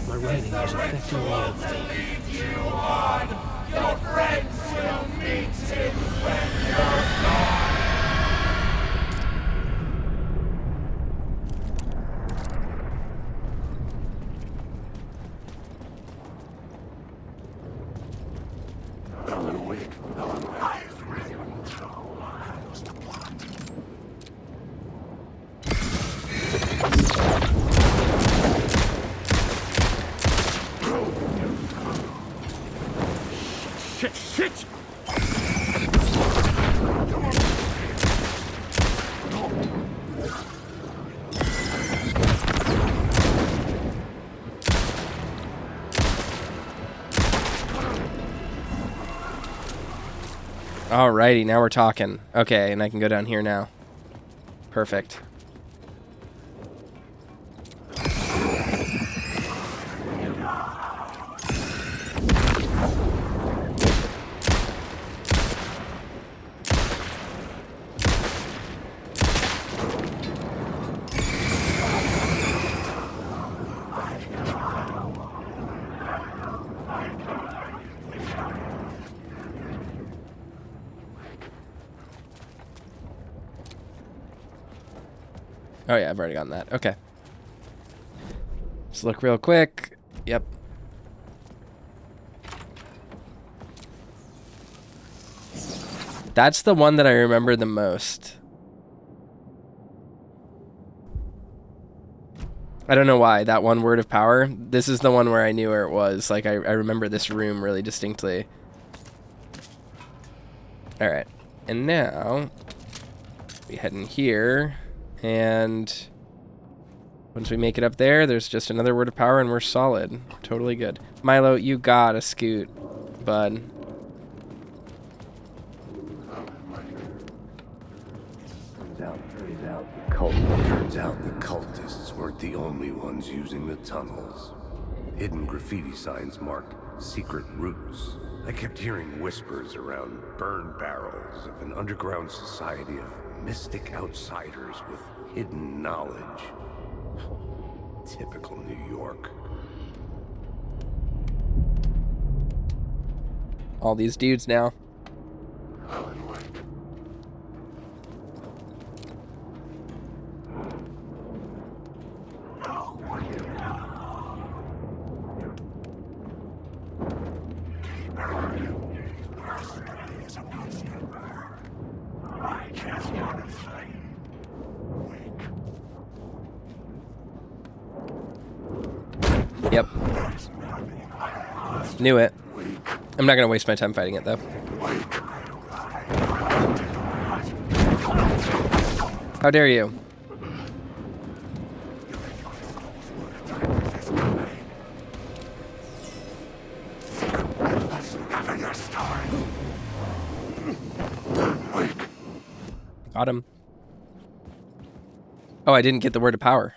My writing is affecting all of them. Your friends will meet him when you're gone. Alan Wake. Alan Wake. I've written through the plot. Shit! Alrighty, now we're talking. Okay, and I can go down here now. Perfect. Oh yeah, I've already gotten that. Okay. Just look real quick. Yep. That's the one that I remember the most. I don't know why. That one word of power. This is the one where I knew where it was. Like, I remember this room really distinctly. Alright. And now, we head in here. And once we make it up there, there's just another word of power and we're solid. Totally good. Milo, you gotta scoot, bud. Turns out the cult Turns out the cultists weren't the only ones using the tunnels. Hidden graffiti signs marked secret routes. I kept hearing whispers around burn barrels of an underground society of mystic outsiders with hidden knowledge. Typical New York. All these dudes now. Yep. Knew it. I'm not gonna waste my time fighting it though. How dare you? Got him. Oh, I didn't get the word of power.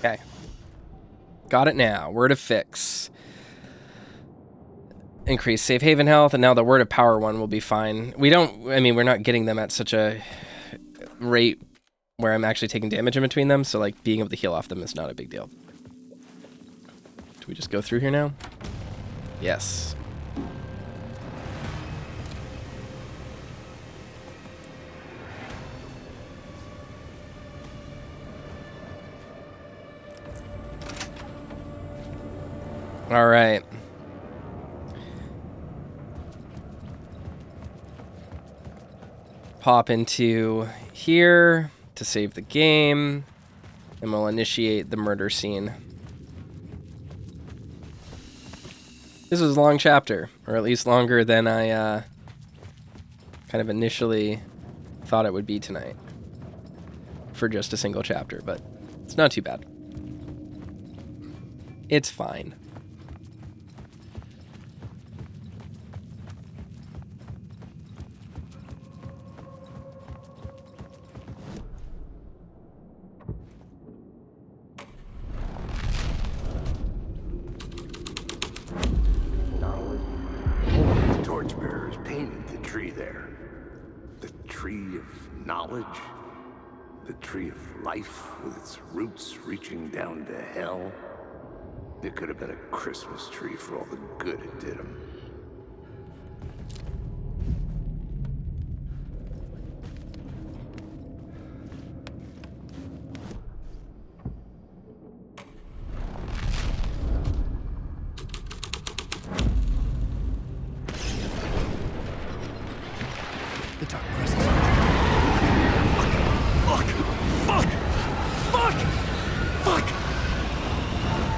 Okay. Got it now. Word of fix. Increase safe haven health, and now the word of power one will be fine. We're not getting them at such a rate where I'm actually taking damage in between them, so like being able to heal off them is not a big deal. Do we just go through here now? Yes. All right. Pop into here to save the game, and we'll initiate the murder scene. This was a long chapter, or at least longer than I kind of initially thought it would be tonight for just a single chapter, but it's not too bad. It's fine. Torchbearers painted the tree there. The tree of knowledge. The tree of life with its roots reaching down to hell. It could have been a Christmas tree for all the good it did him.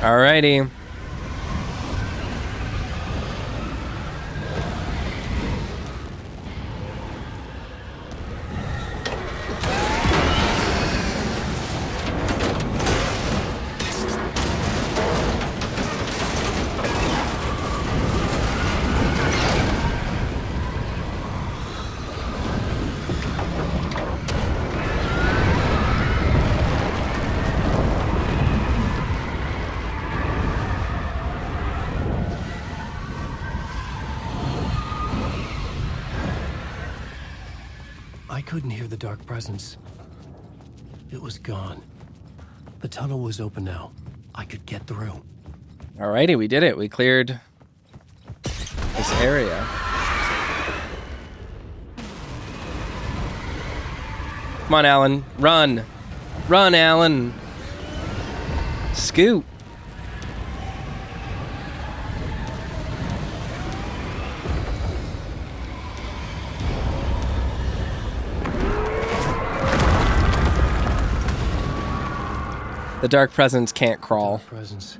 Alrighty. I couldn't hear the dark presence. It was gone. The tunnel was open now. I could get through. Alrighty, we did it. We cleared this area. Come on, Alan. Run. Run, Alan. Scoot. The dark presence can't crawl. Dark presence.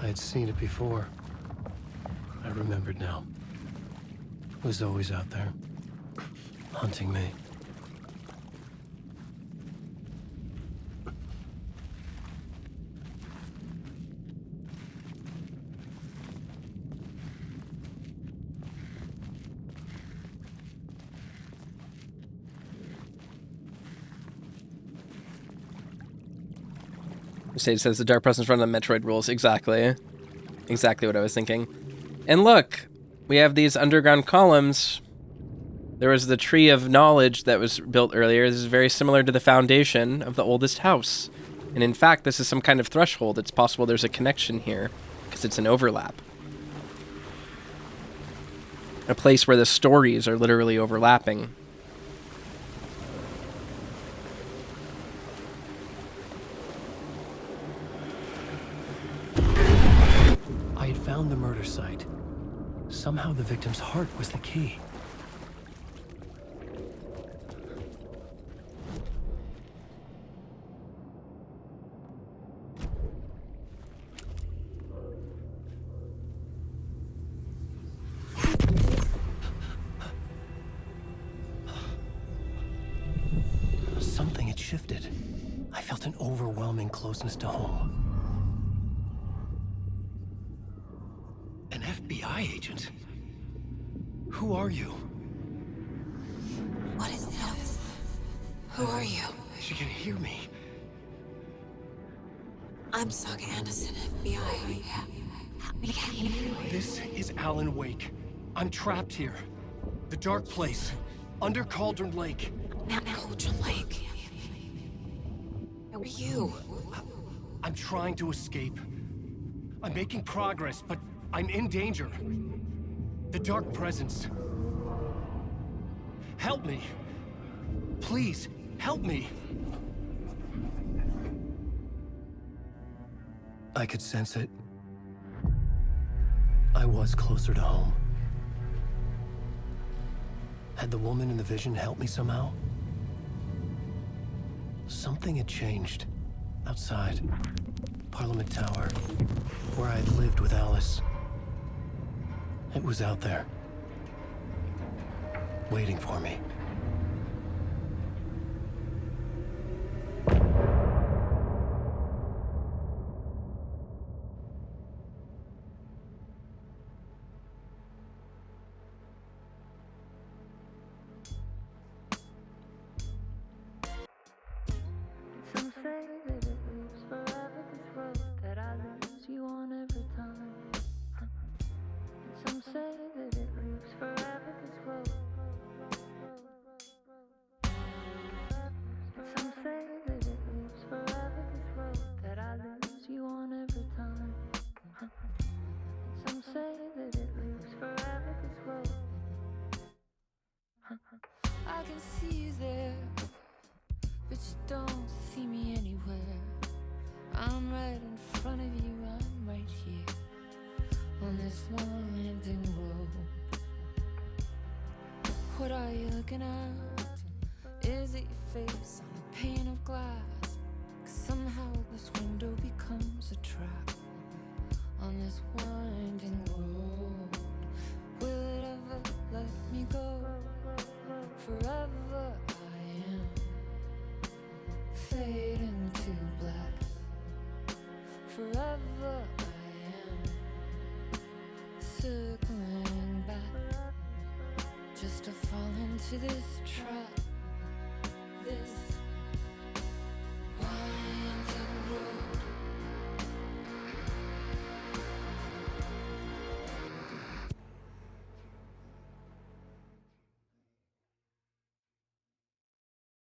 I had seen it before. I remembered now. was always out there, hunting me. Sage says the dark presence run on Metroid rules. Exactly. Exactly what I was thinking. And look, we have these underground columns. There was the tree of knowledge that was built earlier. This is very similar to the foundation of the oldest house. And in fact, this is some kind of threshold. It's possible there's a connection here because it's an overlap. A place where the stories are literally overlapping. I had found the murder site. Somehow the victim's heart was the key. Something had shifted. I felt an overwhelming closeness to home. An FBI agent? Who are you? What is this? Who are you? She can hear me. I'm Saga Anderson, FBI. This is Alan Wake. I'm trapped here. The dark place. Under Cauldron Lake. Cauldron Lake. Who are you? I'm trying to escape. I'm making progress, but I'm in danger. The dark presence. Help me. Please, help me. I could sense it. I was closer to home. Had the woman in the vision helped me somehow? Something had changed. Outside. Parliament Tower. Where I had lived with Alice. It was out there. Waiting for me. Some say that it lives forever, this road that I lose you on every time. Some say that it lives forever, this road. Some say that it lives forever, this road that I lose you on every time. Some say that it lives forever, this road. I can see you there, but you don't see me anywhere. I'm right in front of you, I'm right here on this winding road. What are you looking at? Is it your face on a pane of glass? 'Cause somehow this window becomes a trap on this winding road. Will it ever let me go? Forever I am fading to black. Forever I am circling back, just to fall into this trap. This